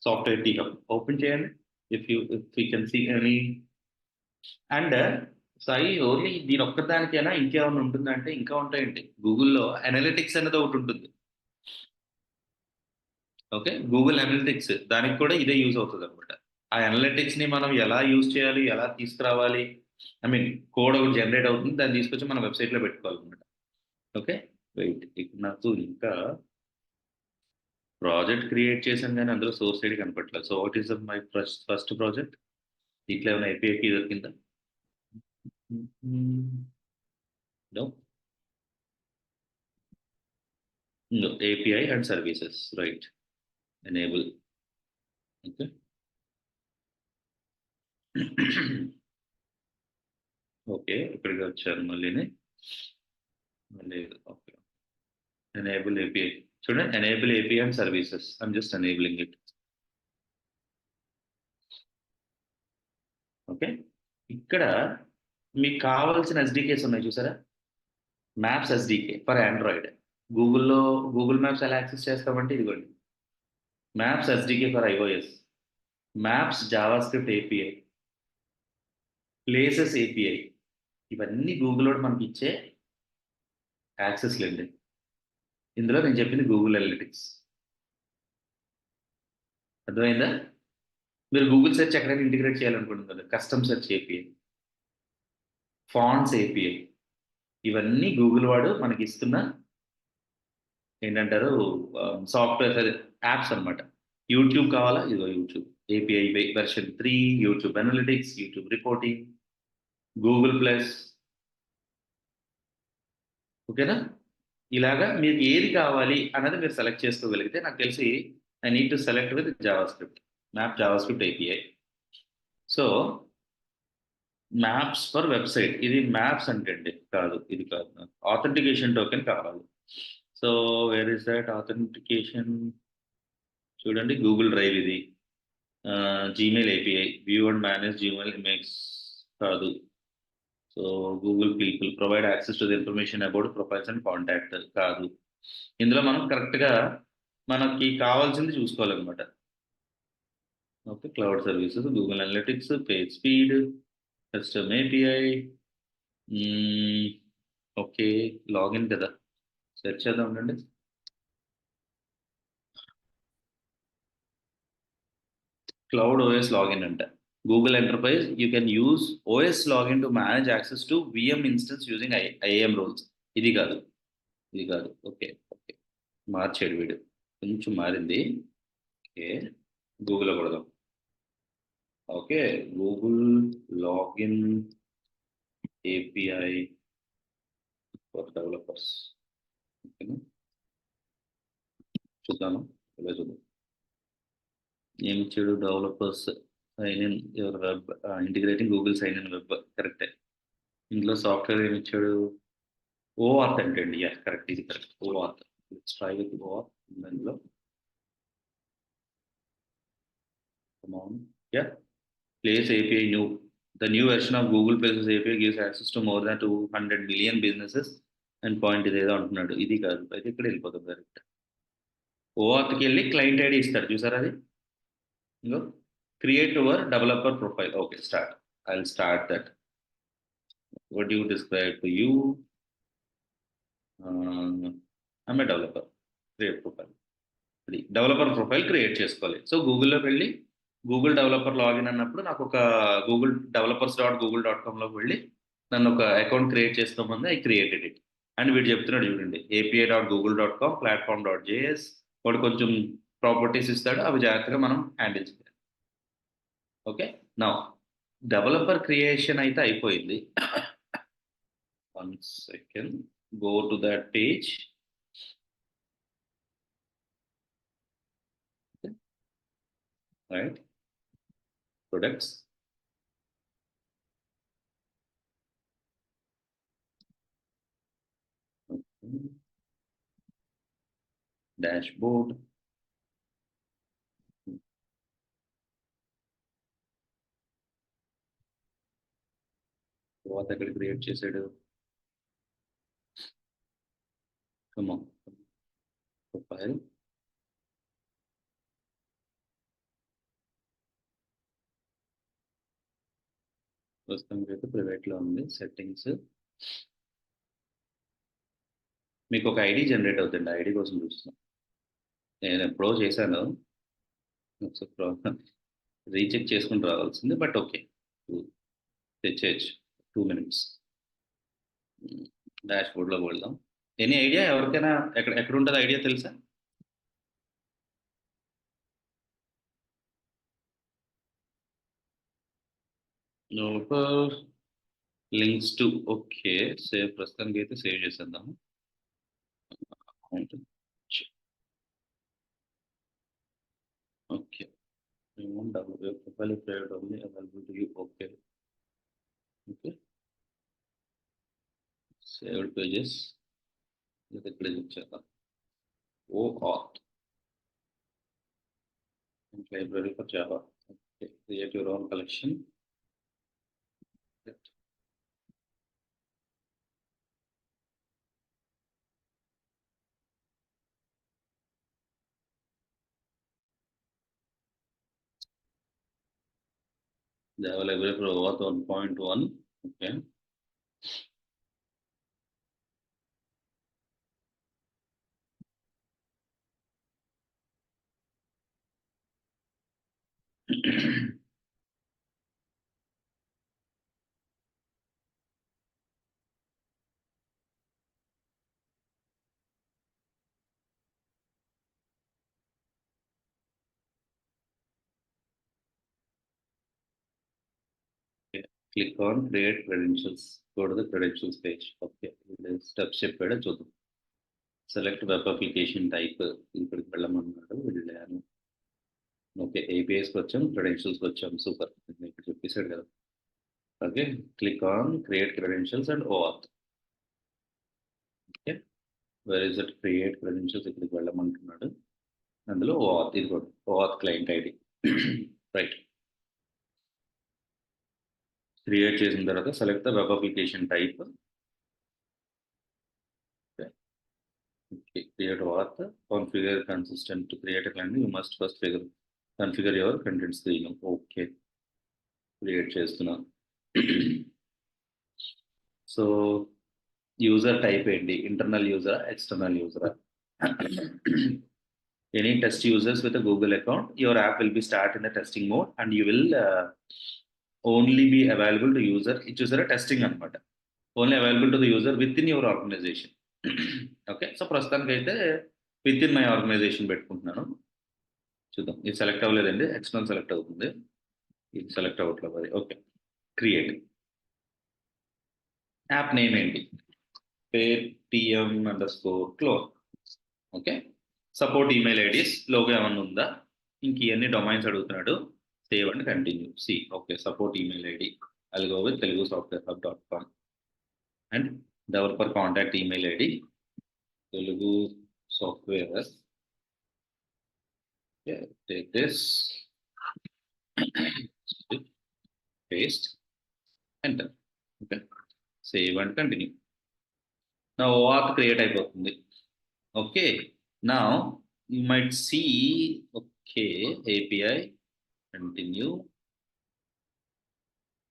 సాఫ్ట్వేర్ టీ హబ్ ఓపెన్ చేయండి. If you can see any. And Sai, only దీని ఒక్కదానికైనా ఇంకేమైనా ఉంటుందంటే ఇంకా ఉంటాయండి. గూగుల్లో అనలిటిక్స్ అనేది ఒకటి ఉంటుంది. ఓకే, గూగుల్ అనలిటిక్స్, దానికి కూడా ఇదే యూజ్ అవుతుంది అనమాట. ఆ అనలిటిక్స్ ని మనం ఎలా యూజ్ చేయాలి, ఎలా తీసుకురావాలి, ఐ మీన్ కోడ్ ఒకటి జనరేట్ అవుతుంది, దాన్ని తీసుకొచ్చి మన వెబ్సైట్లో పెట్టుకోవాలన్నమాట. ఓకే, వెయిట్, ఇక్కడ నాకు ఇంకా ప్రాజెక్ట్ క్రియేట్ చేశాను కానీ అందులో సోర్స్ ఐడి కనపట్లేదు. So what is my first project? దీంట్లో ఏమైనా ఏపీఐకి దొరికిందా? No. No, API and services, right? Enable. Okay. Okay, ఇక్కడికి వచ్చారు మళ్ళీ. Okay, enable API. చూడండి, enable API and services. I'm just enabling it. Okay, ఇక్కడ మీకు కావాల్సిన ఎస్డికేస్ ఉన్నాయి చూసారా? Maps SDK for Android. గూగుల్లో గూగుల్ మ్యాప్స్ ఎలా యాక్సెస్ చేస్తామంటే ఇదిగోండి, maps SDK for iOS, maps JavaScript API, places API. ఇవన్నీ గూగుల్ వాడు మనకి ఇచ్చే యాక్సెస్ లేండి. ఇందులో నేను చెప్పింది గూగుల్ అనలిటిక్స్. అర్థమైందా? మీరు గూగుల్ సెర్చ్ ఎక్కడైనా ఇంటిగ్రేట్ చేయాలనుకుంటున్నారు, custom search API, fonts API, ఇవన్నీ గూగుల్ వాడు మనకి ఇస్తున్న ఏంటంటారు సాఫ్ట్వేర్, అదే యాప్స్ అనమాట. యూట్యూబ్ కావాలా, ఇదో YouTube API version 3, YouTube analytics, YouTube reporting, Google plus. ఓకేనా? ఇలాగా మీకు ఏది కావాలి అన్నది మీరు సెలెక్ట్ చేసుకోగలిగితే, నాకు తెలిసి I need to select with JavaScript, map JavaScript API. So maps for website, ఇది మ్యాప్స్ అంటే కాదు, ఇది కాదు, ఆథెంటికేషన్ టోకెన్ కావాలి. So where is that authentication? చూడండి, గూగుల్ డ్రైవ్ ఇది, Gmail API, view and manage Gmail image కాదు. So Google people provide access to the information about profiles and contact కాదు. ఇందులో మనం కరెక్ట్గా మనకి కావాల్సింది చూసుకోవాలన్నమాట. Okay, cloud services, Google analytics, page speed, custom API. Okay, login కదా, సెర్చ్ చేద్దాం ఉండండి. క్లౌడ్ ఓఎస్ లాగిన్ అంట. Google enterprise, you can use OS login to manage access to VM instance using IAM rules. ఇది కాదు, ఇది కాదు. ఓకే, ఓకే, మార్చాడు వీడు, కొంచెం మారింది. ఓకే, గూగుల్లో కొడదాం. Okay, Google login API for developers. ఓకేనా, చూద్దాము, ఇలా చూద్దాం. ఏమి ఇచ్చాడు? Developers sign in your web, integrating Google sign in web, కరెక్టే. ఇందులో సాఫ్ట్వేర్ ఏమి ఇచ్చాడు? ఓఆత్ అంటే అండి, కరెక్ట్, ఇది correct. OAuth, let's try with OAuth. ఇందులో come on, yeah, place API new. The new version of Google Places API gives access to more than 200 million businesses and point ఇదేదో అంటున్నాడు. ఇది కాదు, అయితే ఇక్కడ వెళ్ళిపోతాం డైరెక్ట్. ఓఆత్కి వెళ్ళి క్లయింట్ ఐడి ఇస్తాడు, చూసారా అది? ఇంకో create your developer profile. Okay, start. I will start that. what do you describe to you? I'm a developer. Create profile. ఇది డెవలపర్ ప్రొఫైల్ క్రియేట్ చేసుకోవాలి. సో గూగుల్లోకి వెళ్ళి గూగుల్ డెవలపర్ లాగిన్ అన్నప్పుడు నాకు ఒక గూగుల్ developers.google.com లోకి వెళ్ళి నన్ను ఒక అకౌంట్ క్రియేట్ చేసుకోమంది. I created it. అండ్ వీడు చెప్తున్నాడు చూడండి, API.google.com, platform.js, వాడు కొంచెం ప్రాపర్టీస్ ఇస్తాడు, అవి జాగ్రత్తగా మనం హ్యాండిల్ చేయాలి. ఓకే, నా డెవలపర్ క్రియేషన్ అయితే అయిపోయింది. 1 second, go to that page. Okay. Right, products, okay. Dashboard, తర్వాత ఎక్కడ క్రియేట్ చేశాడు? Come on, profile, ప్రస్తుతం అయితే ప్రైవేట్లో ఉంది. సెట్టింగ్స్, మీకు ఒక ఐడి జనరేట్ అవుతుంది. ఐడి కోసం చూస్తున్నాం. నేను ఎప్పుడో చేశాను, రీచెక్ చేసుకుని రావాల్సింది, బట్ ఓకే, తెచ్చేయచ్చు. 2 minutes. డాష్బోర్డ్లోకి వెళ్దాం. ఎనీ ఐడియా ఎవరికైనా? ఎక్కడ ఉంటుంది ఐడియా తెలుసా? Links to, okay, save. ప్రస్తుతానికి అయితే సేవ్ చేసేద్దాం. ఓకే, ప్రొఫైల్ ప్రైవేట్ ఉంది, availability, okay okay. Saved pages ఇక్కడ ఇచ్చేద్దాం. OAuth library for Java. Okay. Create your own collection. Java library for OAuth 1.1. Okay. Click on create credentials. Go to the credentials page. Okay. Steps చెప్పాడు, చూద్దాం. Select web application type. ఇక్కడికి వెళ్ళమన్నాడు, వెళ్ళాను. ఓకే, APIస్కి వచ్చాం, క్రెడెన్షియల్స్కి వచ్చాం. సూపర్, ఇక్కడ చెప్పేశాడు కదా. Okay, click on create credentials and OAuth. Okay, where is it? Create credentials, ఇక్కడికి వెళ్ళమంటున్నాడు. అందులో OAuth, ఇది కూడా OAuth client ID. Right, create చేసిన తర్వాత select the web application type. Create OAuth, configure consistent. To create a client, you must first configure your content screen. Okay, create చేస్తున్నా. సో యూజర్ టైప్ ఏంటి? ఇంటర్నల్ యూజరా, ఎక్స్టర్నల్ యూజరా? Any test users with a Google account, your app will be start in the testing mode and you will only be available to user. It user testing anamata. Only available to the user within your organization. Okay, so ప్రస్తుతానికి అయితే విత్ ఇన్ మై ఆర్గనైజేషన్ పెట్టుకుంటున్నాను. చూద్దాం, ఇది సెలెక్ట్ అవ్వలేదండి, ఎక్స్టర్నల్ సెలెక్ట్ అవుతుంది, ఇది సెలెక్ట్ అవ్వట్లేదు. అది ఓకే. క్రియేట్ యాప్ నేమ్ ఏంటి? Paytm_clone. Okay, support email IDs, logo ఏమన్నా ఉందా? ఇంక ఇవన్నీ డొమైన్స్ అడుగుతున్నాడు. Save and continue. See okay, support email ID. I'll go with telugusoftwarehub.com and developer contact email ID Telugu software. Yeah, take this, paste, enter. Okay, save and continue. Now auth create అయిపోతుంది. Okay, now you might see, okay, API, continue,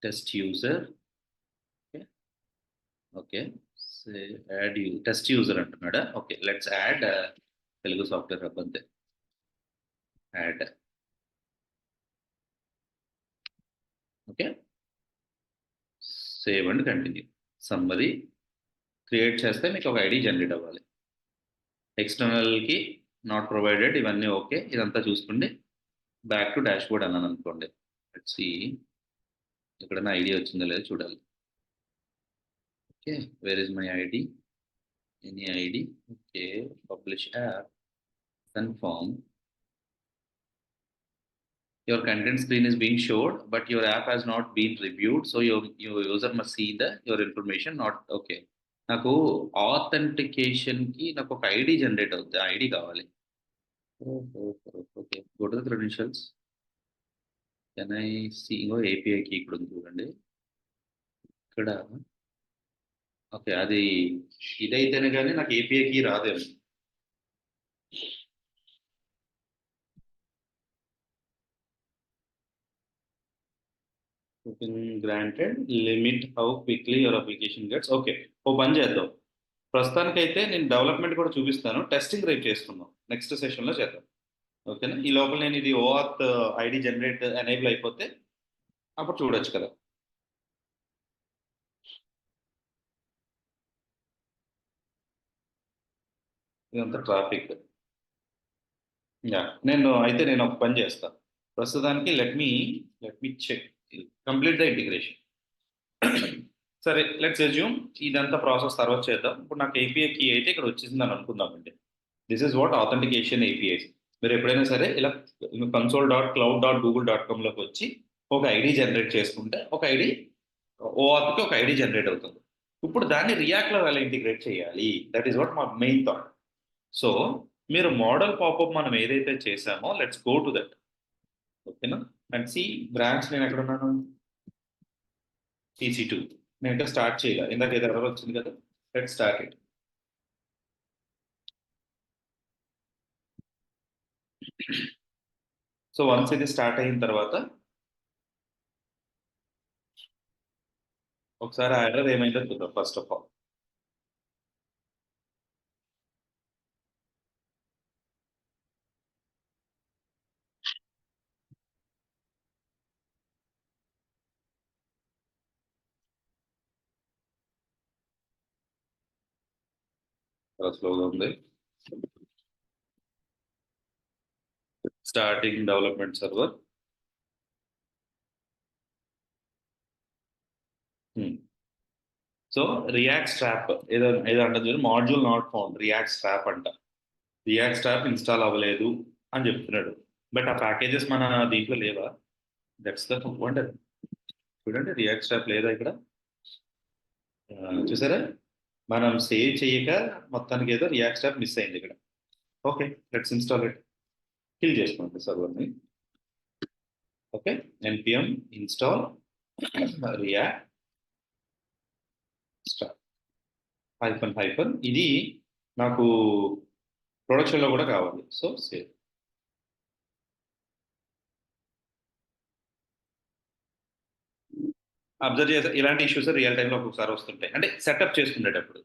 test user. Okay, say add you test user అంటున్నాడా? Okay, let's add Telugu software hub అంతే. Add. Okay, save and continue. Somebody create చేస్తే మీకు ఒక ఐడి జనరేట్ అవ్వాలి. ఎక్స్టర్నల్కి నాట్ ప్రొవైడెడ్, ఇవన్నీ ఓకే. ఇదంతా చూసుకోండి. బ్యాక్ టు డాష్ బోర్డ్ అన్నాను అనుకోండి. లెట్స్ సీ ఎక్కడైనా ఐడి వచ్చిందో లేదో చూడాలి. Okay, where is my ID? Any ID. Okay, publish app, confirm. Your content screen is being showed, but your app has not been reviewed, so your user must see your information. Not okay. నాకు ఆథెంటికేషన్కి నాకు ఒక ఐడి జనరేట్ అవుతుంది. ఆ ఐడి కావాలి. Okay, go to the credentials. Can I see? ఇంకో ఏపీఐకి ఇక్కడ ఉంది చూడండి. ఇక్కడ ఓకే, అది ఇదైతేనే కానీ నాకు ఏపీఐకి రాదేమో. Granted limit how quickly your application gets. Okay, ఓ పని చేద్దాం. ప్రస్తుతానికైతే నేను డెవలప్మెంట్ కూడా చూపిస్తాను. టెస్టింగ్ రేపు చేసుకుందాం, నెక్స్ట్ సెషన్లో చేద్దాం. ఓకేనా? ఈ లోపల నేను ఇది ఓఆత్ ఐడి జనరేట్ ఎనేబుల్ అయిపోతే అప్పుడు చూడొచ్చు కదా. ఇదంతా ట్రాఫిక్. నేను ఒక పని చేస్తాను. ప్రస్తుతానికి let me check complete the integration. సరే, లెట్స్ అజ్యూమ్ ఇదంతా ప్రాసెస్ తర్వాత చేద్దాం. ఇప్పుడు నాకు ఏపీఐ కీ అయితే ఇక్కడ వచ్చేసిందని అనుకుందామండి. This is what authentication APIs. మీరు ఎప్పుడైనా సరే ఇలా console.cloud.google.com వచ్చి ఒక ఐడి జనరేట్ చేసుకుంటే ఒక ఐడి ఓఆత్కి ఒక ఐడి జనరేట్ అవుతుంది. ఇప్పుడు దాన్ని రియాక్ట్లో ఎలా ఇంటిగ్రేట్ చేయాలి? దట్ ఈస్ వాట్ మా మెయిన్ థాట్. సో మీరు మోడల్ పాపప్ మనం ఏదైతే చేసామో లెట్స్ గో టు దట్. ఓకేనా? అండ్ సి బ్రాంచ్ నేను ఎక్కడ ఉన్నాను? TC2. నేను ఇంకా స్టార్ట్ చేయాలి. ఇందాక ఏదో ఎర్రర్ వచ్చింది కదా. Let's start it. So once ఇది స్టార్ట్ అయిన తర్వాత ఒకసారి ఆ ఎర్రర్ ఏమైందో చూద్దాం. ఫస్ట్ ఆఫ్ ఆల్ స్లోగా ఉంది. Starting development server. So react strap ఏదో అంటారు చూడండి, module not found, react strap అంట. రియాక్ట్ స్ట్రాప్ ఇన్స్టాల్ అవ్వలేదు అని చెప్తున్నాడు. బట్ ఆ ప్యాకేజెస్ మన దీంట్లో లేవా? That's the wonder. చూడండి, రియాక్ట్ స్ట్రాప్ లేదా ఇక్కడ. చూసారా, మనం సేవ్ చేయక మొత్తానికి ఏదో రియాక్ట్ స్ట్రాప్ మిస్ అయింది ఇక్కడ. Okay, let's install it. Kill చేసుకోండి సర్వర్ని. Okay, npm install react strap -- ఇది నాకు ప్రొడక్షన్లో కూడా కావాలి. So save. అబ్జర్వ్ చేసే ఇలాంటి ఇష్యూస్ రియల్ టైంలో ఒక్కొక్కసారి వస్తుంటాయి. అంటే సెటప్ చేసుకునేటప్పుడు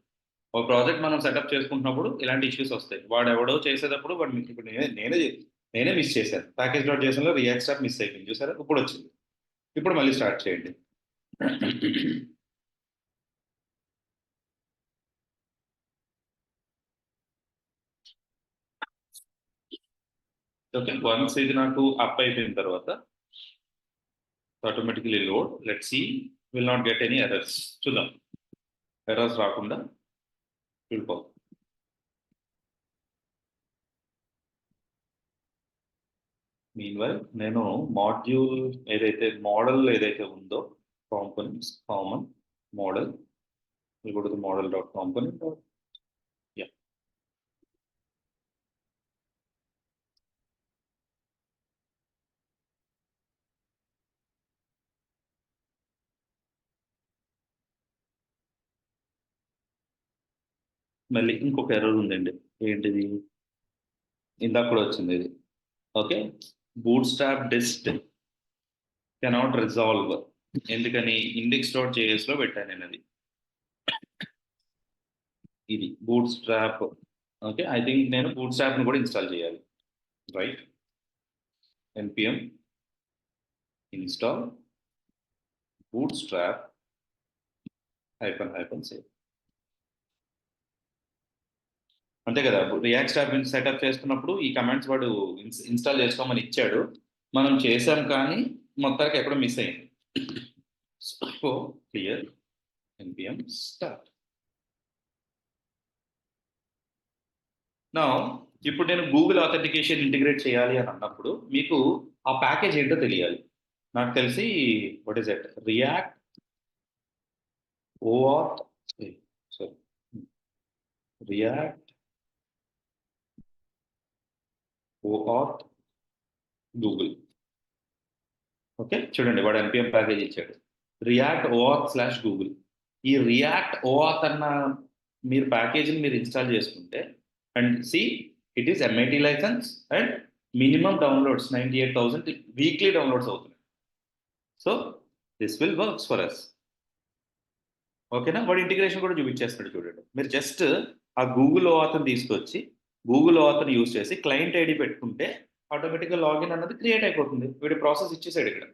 ఒక ప్రాజెక్ట్ మనం సెటప్ చేసుకుంటున్నప్పుడు ఇలాంటి ఇష్యూస్ వస్తాయి. వాడు ఎవడో చేసేటప్పుడు వాడు ఇప్పుడు నేనే మిస్ చేశాను. package.jsonలో రియాక్ట్ స్టాప్ మిస్ అయిపోయింది. చూసారా, ఇప్పుడు వచ్చింది. ఇప్పుడు మళ్ళీ స్టార్ట్ చేయండి. ఓకే, వన్స్ ఇది నాకు అప్ అయిపోయిన తర్వాత automatically load. Let see, will not get any errors. చూద్దాం, ఎర్రర్స్ రాకుండా చూడిపో. మీన్వైల్ నేను మాడ్యూల్ ఏదైతే మోడల్ ఏదైతే ఉందో components common model go to the model.component. Yeah. మళ్ళీ ఇంకొక ఎర్రర్ ఉందండి. ఏంటిది? ఇందాక కూడా వచ్చింది ఇది. ఓకే, బూట్ స్ట్రాప్ డిస్ట్ కెనాట్ రిజాల్వ్. ఎందుకని? ఇండెక్స్ డాట్ జేఎస్ లో పెట్టాను నేను అది. ఇది boot strap. Okay, I think నేను బూట్ స్ట్రాప్ ను కూడా ఇన్స్టాల్ చేయాలి. Right, npm install bootstrap -save. అంతే కదా, రియాక్ట్ స్టాప్ సెటప్ చేసుకున్నప్పుడు ఈ కమాండ్స్ వాడు ఇన్స్టాల్ చేసుకోమని ఇచ్చాడు, మనం చేసాం, కానీ మొత్తానికి ఎక్కడో మిస్ అయింది. So clear npm start. నా ఇప్పుడు నేను గూగుల్ ఆథెంటికేషన్ ఇంటిగ్రేట్ చేయాలి అని అన్నప్పుడు మీకు ఆ ప్యాకేజ్ ఏంటో తెలియాలి. నాకు తెలిసి what is it, react OAuth, sorry, react OAuth Google. Okay, చూడండి వాడు npm ప్యాకేజ్ ఇచ్చాడు, రియాక్ట్ ఓఆత్ స్లాష్ గూగుల్. ఈ రియాక్ట్ ఓఆత్ అన్న మీరు ప్యాకేజీని మీరు ఇన్స్టాల్ చేసుకుంటే and see it is MIT license and minimum downloads 98,000 weekly downloads అవుతున్నాయి. So this will works for us. ఓకేనా? వాడు ఇంటిగ్రేషన్ కూడా చూపించేస్తాడు చూడండి. మీరు జస్ట్ ఆ గూగుల్ ఓఆత్ని తీసుకొచ్చి గూగుల్ ఓఆత్ని యూజ్ చేసి క్లయింట్ ఐడి పెట్టుకుంటే ఆటోమేటిక్గా లాగిన్ అన్నది క్రియేట్ అయిపోతుంది. వీడి ప్రాసెస్ ఇచ్చేసాడు ఇక్కడ.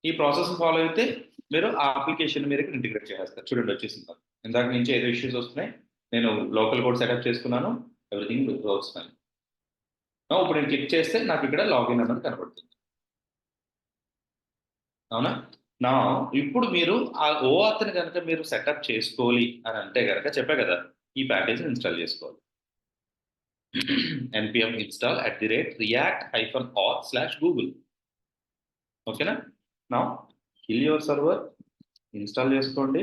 ఈ ప్రాసెస్ ఫాలో అయితే మీరు ఆ అప్లికేషన్ మీరు ఇక్కడ ఇంటిగ్రేట్ చేస్తారు. చూడండి వచ్చేసింది. ఇందాక నుంచి ఏదో ఇష్యూస్ వస్తున్నాయి, నేను లోకల్ కోడ్ సెటప్ చేసుకున్నాను, ఎవ్రీథింగ్ వర్క్స్ ఫైన్. ఇప్పుడు నేను క్లిక్ చేస్తే నాకు ఇక్కడ లాగిన్ అన్నది కనబడుతుంది. అవునా? నా ఇప్పుడు మీరు ఆ ఓఆత్ని కనుక మీరు సెటప్ చేసుకోవాలి అని అంటే కనుక చెప్పా కదా, ఈ ప్యాకేజ్ ఇన్స్టాల్ చేసుకోవాలి. npm install @react-auth/google. ఓకేనా? నా కిల్ యువర్ సర్వర్, ఇన్స్టాల్ చేసుకోండి.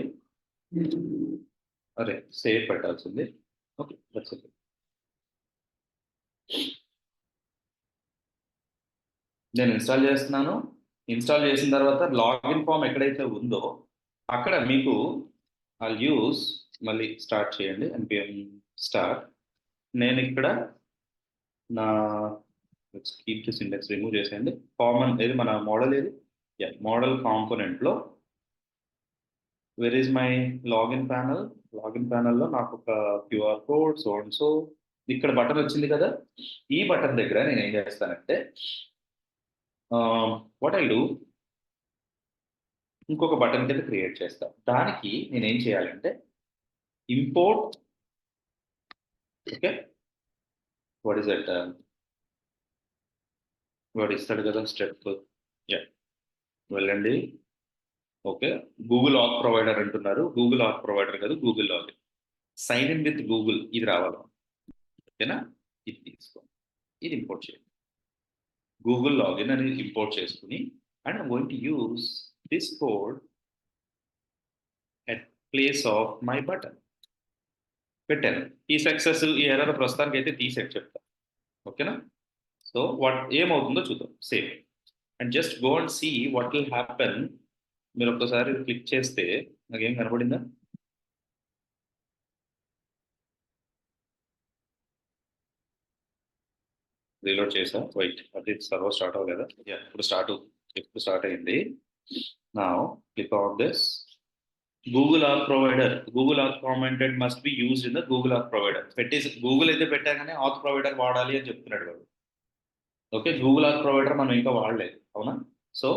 అరే సేవ్ పెట్టాల్సింది. ఓకే, నేను ఇన్స్టాల్ చేస్తున్నాను. ఇన్స్టాల్ చేసిన తర్వాత లాగిన్ ఫామ్ ఎక్కడైతే ఉందో అక్కడ మీకు ఐల్ యూస్, మళ్ళీ స్టార్ట్ చేయండి npm స్టార్ట్. నేను ఇక్కడ నా కీప్ దిస్ ఇండెక్స్ రిమూవ్ చేసేయండి. కామన్ ఏది మన మోడల్ ఏది? మోడల్ కాంపోనెంట్లో where is my login panel. Login ప్యానల్లో నాకు ఒక క్యూఆర్ కోడ్ సో ఇక్కడ బటన్ వచ్చింది కదా, ఈ బటన్ దగ్గర నేను ఏం చేస్తానంటే వాట్ ఐ డూ, ఇంకొక బటన్ కింద క్రియేట్ చేస్తా. దానికి నేను ఏం చేయాలంటే import, okay, what is that, వాడు ఇస్తాడు కదా స్టెప్. వెళ్ళండి. ఓకే, గూగుల్ ఆత్ ప్రొవైడర్ అంటున్నారు, గూగుల్ ఆత్ ప్రొవైడర్ కాదు, Google login, sign in with Google, ఇది రావాలి. ఓకేనా? ఇది తీసుకోండి, ఇది ఇంపోర్ట్ చేయండి. గూగుల్ లాగిన్ అని ఇంపోర్ట్ చేసుకుని and I'm going to use this code at place of my button. పెట్టాను. ఈ సక్సెస్, ఈ ఎర్రర్ ప్రస్తుతానికి అయితే తీసేట్టు చెప్తా. ఓకేనా? సో వాట్ ఏమవుతుందో చూద్దాం. Save and just go and see what will happen. మీరు ఒక్కసారి క్లిక్ చేస్తే నాకేం కనపడిందా? రీలోడ్ చేసా, వెయిట్, అది సర్వర్ స్టార్ట్ అవ్వలేదా? ఇప్పుడు స్టార్ట్ అయింది. నా click on this Google auth provider. Google auth commented must be used in the Google auth provider. పెట్టేసి గూగుల్ అయితే పెట్టాగానే ఆత్ ప్రొవైడర్ వాడాలి అని చెప్తున్నాడు వాడు. ఓకే, గూగుల్ ఆత్ ప్రొవైడర్ మనం ఇంకా వాడలేదు, అవునా? సో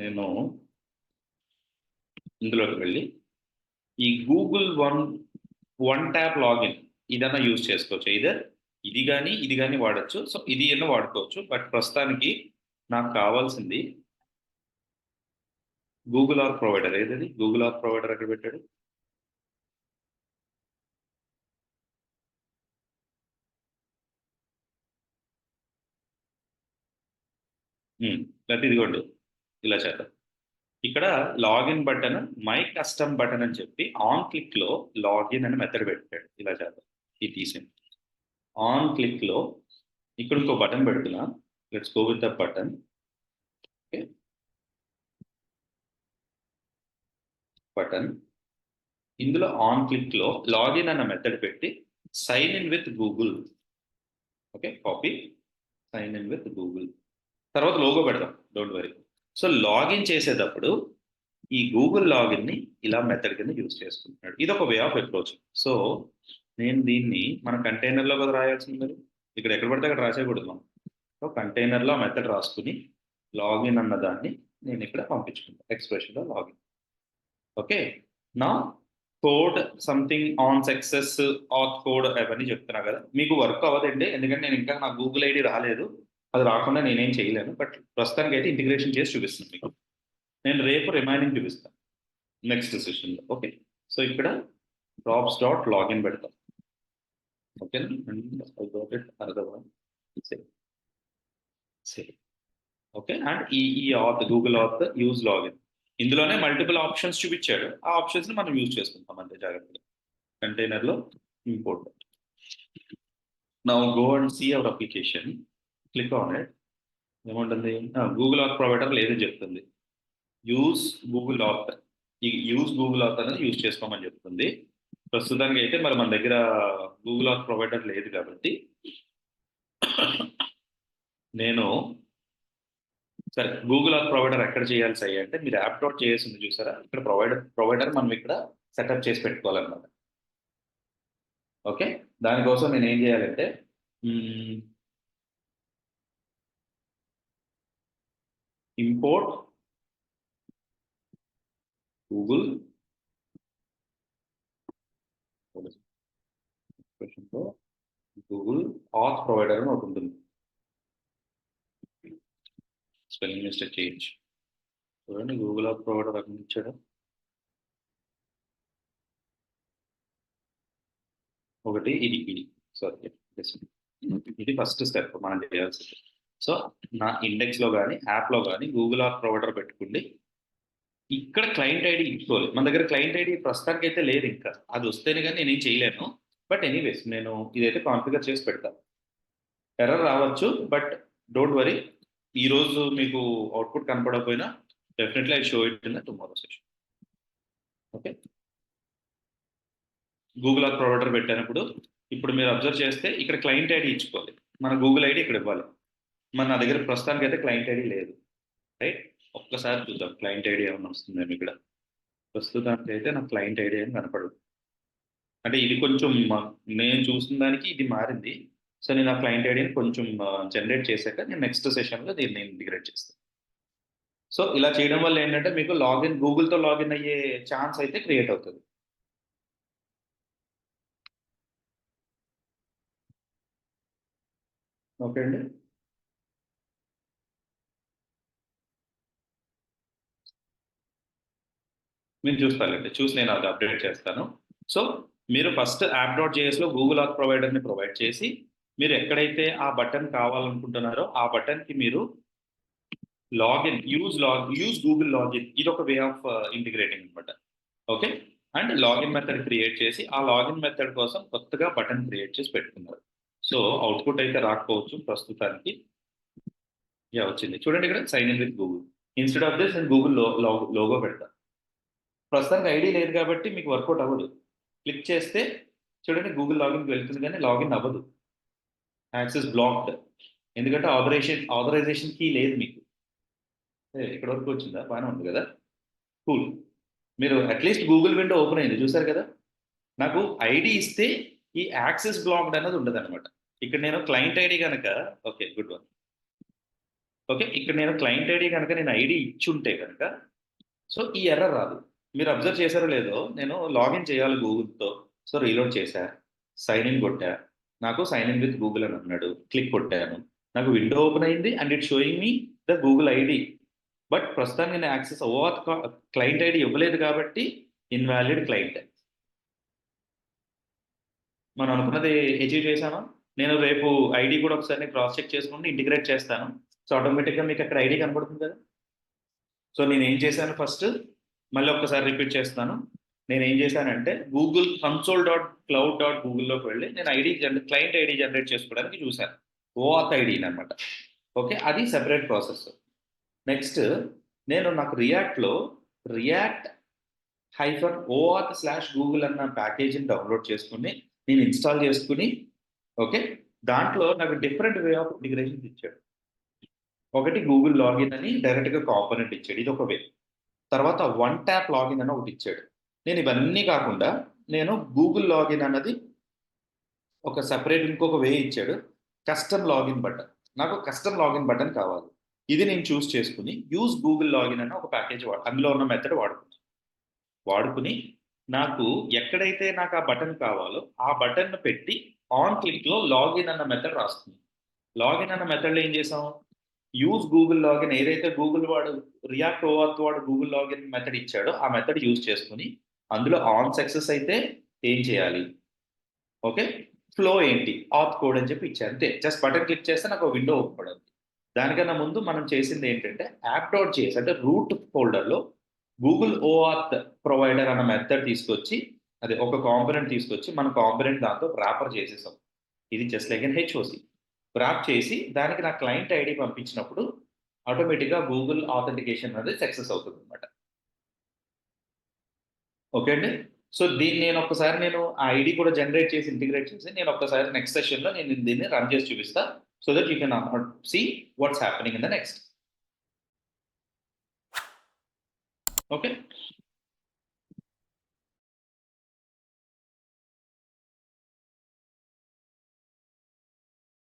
నేను ఇందులోకి వెళ్ళి ఈ గూగుల్ వన్ ట్యాప్ లాగిన్ ఇదన్నా యూజ్ చేసుకోవచ్చు. ఇది కానీ వాడచ్చు. సో ఇది ఏమో వాడుకోవచ్చు. బట్ ప్రస్తుతానికి నాకు కావాల్సింది గూగుల్ ఆత్ ప్రొవైడర్. ఏదది గూగుల్ ఆత్ ప్రొవైడర్ ఎక్కడ పెట్టాడు? లేకపోతే ఇదిగోండి ఇలా చేద్దాం. ఇక్కడ login button my custom button అని చెప్పి ఆన్ క్లిక్ లో లాగిన్ అని మెథడ్ పెట్టాడు. ఇలా చేద్దాం, ఇది తీసేయండి. ఆన్ క్లిక్ లో ఇక్కడ ఇంకో బటన్ పెడుతున్నా. Let's go with the button. Okay, button ఇందులో ఆన్ క్లిక్ లో లాగిన్ అన్న మెథడ్ పెట్టి sign in with Google. Okay, copy, sign in with Google. తర్వాత లోగో పెడదాం, డోంట్ వరీ. సో లాగిన్ చేసేటప్పుడు ఈ గూగుల్ లాగిన్ ని ఇలా మెథడ్ కింద యూజ్ చేసుకుంటున్నాడు. ఇది ఒక వే ఆఫ్ అప్రోచ్. సో నేను దీన్ని మన కంటైనర్లో కదా రాయాల్సింది. ఇక్కడ ఎక్కడ పడితే అక్కడ రాసేయకూడదు మనం. సో కంటైనర్లో మెథడ్ రాసుకుని లాగిన్ అన్న దాన్ని నేను ఇక్కడ పంపించుకుంటాను, ఎక్స్ప్రెషన్లో లాగిన్. ఓకే, నా code something on success auth code అవన్నీ చెప్తున్నా కదా, మీకు వర్క్ అవ్వదండి. ఎందుకంటే నేను ఇంకా నా గూగుల్ ఐడి రాలేదు, అది రాకుండా నేనేం చేయలేను. బట్ ప్రస్తుతానికి అయితే ఇంటిగ్రేషన్ చేసి చూపిస్తాను మీకు. నేను రేపు రిమైనింగ్ చూపిస్తాను నెక్స్ట్ సెషన్లో. ఓకే, సో ఇక్కడ డ్రాప్స్ డాట్ లాగిన్ పెడతాం. ఓకేనా, ఓకే. అండ్ ఈ ఆత్ గూగుల్ ఆత్ యూజ్ లాగిన్ ఇందులోనే మల్టిపుల్ ఆప్షన్స్ చూపించాడు. ఆ ఆప్షన్స్ ని మనం యూజ్ చేసుకుంటాం అంతే జాగ్రత్తగా. కంటైనర్లో import. Now go and see our application, click on it. ఏముంటుంది, గూగుల్ ఆత్ ప్రొవైడర్ లేదని చెప్తుంది. యూజ్ గూగుల్ ఆత్, ఈ యూజ్ గూగుల్ ఆత్ అనేది యూజ్ చేసుకోమని చెప్తుంది. ప్రస్తుతానికి అయితే మరి మన దగ్గర గూగుల్ ఆత్ ప్రొవైడర్ లేదు కాబట్టి నేను సరే గూగుల్ ఆత్ ప్రొవైడర్ ఎక్కడ చేయాలి సై అంటే మీరు యాప్ డాట్ చేయాల్సింది చూసారా, ఇక్కడ ప్రొవైడర్ మనం ఇక్కడ సెటప్ చేసి పెట్టుకోవాలన్నమాట. ఓకే, దానికోసం నేను ఏం చేయాలంటే import Google Google auth provider అని ఒకటి ఉంటుంది. స్పెల్లింగ్ మిస్టేక్ చేయించు చూడండి, గూగుల్ ఆత్ ప్రొవైడర్ అక్కడ ఇచ్చాడు. ఒకటి ఇది సారీ, ఇది ఫస్ట్ స్టెప్ మనం చేయాల్సింది. సో నా ఇండెక్స్లో కానీ యాప్లో కానీ గూగుల్ ఆత్ ప్రొవైడర్ పెట్టుకుండి. ఇక్కడ క్లయింట్ ఐడి ఇచ్చుకోవాలి. మన దగ్గర క్లయింట్ ఐడి ప్రస్తుతానికి అయితే లేదు, ఇంకా అది వస్తేనే కానీ నేనేం చేయలేను. బట్ ఎనీవేస్ నేను ఇదైతే కాన్ఫిగర్ చేసి పెడతాను. ఎర్రర్ రావచ్చు, బట్ డోంట్ వరీ. ఈరోజు మీకు అవుట్పుట్ కనపడకపోయినా definitely I show it in the tomorrow session. Okay, Google auth provider పెట్టినప్పుడు ఇప్పుడు మీరు అబ్జర్వ్ చేస్తే ఇక్కడ క్లయింట్ ఐడి ఇచ్చుకోవాలి. మన గూగుల్ ఐడి ఇక్కడ ఇవ్వాలి. మన దగ్గర ప్రస్తుతానికి అయితే క్లయింట్ ఐడి లేదు, రైట్. ఒక్కసారి చూద్దాం క్లయింట్ ఐడి ఏమైనా వస్తుందేమో. ఇక్కడ ప్రస్తుతానికి అయితే నాకు క్లయింట్ ఐడి అని కనపడదు. అంటే ఇది కొంచెం నేను చూసిన దానికి ఇది మారింది. సో నేను ఆ క్లయింట్ ఐడిని కొంచెం జనరేట్ చేశాక నేను నెక్స్ట్ సెషన్లో దీన్ని ఇంటిగ్రేట్ చేస్తాను. సో ఇలా చేయడం వల్ల ఏంటంటే మీకు లాగిన్ గూగుల్తో లాగిన్ అయ్యే ఛాన్స్ అయితే క్రియేట్ అవుతుంది. ఓకే అండి, మీరు చూస్తారండి, చూసి నేను అది అప్డేట్ చేస్తాను. సో మీరు ఫస్ట్ యాప్ డాట్ జేఎస్లో గూగుల్ ఆత్ ప్రొవైడర్ని ప్రొవైడ్ చేసి మీరు ఎక్కడైతే ఆ బటన్ కావాలనుకుంటున్నారో ఆ బటన్కి మీరు లాగిన్ యూజ్ గూగుల్ లాగిన్, ఇది ఒక వే ఆఫ్ ఇంటిగ్రేటింగ్ అనమాట. Okay, and login method create చేసి ఆ లాగిన్ మెథడ్ కోసం కొత్తగా బటన్ క్రియేట్ చేసి పెట్టుకున్నారు. సో అవుట్పుట్ అయితే రాకపోవచ్చు ప్రస్తుతానికి. యా వచ్చింది చూడండి, ఇక్కడ sign in with Google. Instead of this నేను గూగుల్ లోగో పెడతా. ప్రస్తుతానికి ఐడి లేదు కాబట్టి మీకు వర్కౌట్ అవ్వదు. క్లిక్ చేస్తే చూడండి గూగుల్ లాగిన్కి వెళ్తుంది కానీ లాగిన్ అవ్వదు, యాక్సెస్ బ్లాక్డ్. ఎందుకంటే ఆథరైజేషన్ కీ లేదు మీకు. ఇక్కడ వరకు వచ్చిందా, బాగానే ఉంది కదా, కూల్. మీరు అట్లీస్ట్ గూగుల్ విండో ఓపెన్ అయింది చూసారు కదా. నాకు ఐడి ఇస్తే ఈ యాక్సెస్ బ్లాక్డ్ అనేది ఉండదు అనమాట. ఇక్కడ నేను క్లయింట్ ఐడి కనుక, ఓకే గుడ్ వన్. ఓకే, ఇక్కడ నేను క్లయింట్ ఐడి కనుక నేను ఐడి ఇచ్చి ఉంటే కనుక సో ఈ ఎర్రర్ రాదు. మీరు అబ్జర్వ్ చేశారో లేదో, నేను లాగిన్ చేయాలి గూగుల్తో. సో రీలోడ్ చేశా, సైన్ ఇన్ కొట్టా, నాకు సైన్ ఇన్ విత్ గూగుల్ అని అన్నాడు. క్లిక్ కొట్టాను, నాకు విండో ఓపెన్ అయింది and it showing me the Google ID. But ప్రస్తుతానికి నేను యాక్సెస్ క్లయింట్ ఐడి ఇవ్వలేదు కాబట్టి ఇన్వాలిడ్ క్లయింట్. మనం అనుకున్నది అచీవ్ చేశాను. నేను రేపు ఐడి కూడా ఒకసారి క్రాస్ చెక్ చేసుకుంటే ఇంటిగ్రేట్ చేస్తాను. సో ఆటోమేటిక్గా మీకు అక్కడ ఐడి కనబడుతుంది కదా. సో నేను ఏం చేశాను ఫస్ట్, మళ్ళీ ఒక్కసారి రిపీట్ చేస్తున్నాను. నేను ఏం చేశానంటే గూగుల్ console.cloud.google.లోకి వెళ్ళి నేను క్లయింట్ ఐడి జనరేట్ చేసుకోవడానికి చూశాను, ఓఆత్ ఐడిని అనమాట. ఓకే, అది సెపరేట్ ప్రాసెస్. నెక్స్ట్ నేను నాకు రియాక్ట్లో రియాక్ట్ -OAuth/Google అన్న ప్యాకేజీని డౌన్లోడ్ చేసుకుని నేను ఇన్స్టాల్ చేసుకుని, ఓకే, దాంట్లో నాకు డిఫరెంట్ వే ఆఫ్ ఇంటిగ్రేషన్ ఇచ్చాడు. ఒకటి గూగుల్ లాగిన్ అని డైరెక్ట్గా కాంపోనెంట్ ఇచ్చాడు, ఇది ఒక వే. తర్వాత వన్ ట్యాప్ లాగిన్ అని ఒకటి ఇచ్చాడు. నేను ఇవన్నీ కాకుండా నేను గూగుల్ లాగిన్ అన్నది ఒక సెపరేట్ ఇంకొక వే ఇచ్చాడు, కస్టమ్ లాగిన్ బటన్. నాకు కస్టమ్ లాగిన్ బటన్ కావాలి. ఇది నేను చూస్ చేసుకుని యూజ్ గూగుల్ లాగిన్ అన్న ఒక ప్యాకేజ్ అందులో ఉన్న మెథడ్ వాడుకుని నాకు ఎక్కడైతే నాకు ఆ బటన్ కావాలో ఆ బటన్ పెట్టి ఆన్ క్లిక్లో లాగిన్ అన్న మెథడ్ రాస్తుంది. లాగిన్ అన్న మెథడ్లో ఏం చేసాం, యూజ్ గూగుల్ లాగిన్ ఏదైతే గూగుల్ వాడు రియాక్ట్ ఓఆత్ వాడు గూగుల్ లాగిన్ మెథడ్ ఇచ్చాడో ఆ మెథడ్ యూజ్ చేసుకుని అందులో ఆన్ సక్సెస్ అయితే ఏం చేయాలి, ఓకే, ఫ్లో ఏంటి, ఆత్ కోడ్ అని చెప్పి ఇచ్చారు. అంతే, జస్ట్ బటన్ క్లిక్ చేస్తే నాకు విండో ఓపెన్ పడింది. దానికన్నా ముందు మనం చేసింది ఏంటంటే app.js అంటే రూట్ ఫోల్డర్లో గూగుల్ ఓఆత్ ప్రొవైడర్ అన్న మెథడ్ తీసుకొచ్చి, అదే ఒక కాంపోనెంట్ తీసుకొచ్చి మన కాంపోనెంట్ దాంతో ర్యాపర్ చేసేసాం. ఇది జస్ట్ లైక్ ఎన్ హెచ్ఓసి ర్యాప్ చేసి దానికి నా క్లయింట్ ఐడి పంపించినప్పుడు ఆటోమేటిక్గా గూగుల్ ఆథెంటికేషన్ అనేది సక్సెస్ అవుతుంది అనమాట. ఓకే అండి. సో దీన్ని నేను ఆ ఐడి కూడా జనరేట్ చేసి ఇంటిగ్రేట్ చేసి నేను ఒక్కసారి నెక్స్ట్ సెషన్లో నేను దీన్ని రన్ చేసి చూపిస్తా, so that you can see what's happening in the next. Okay,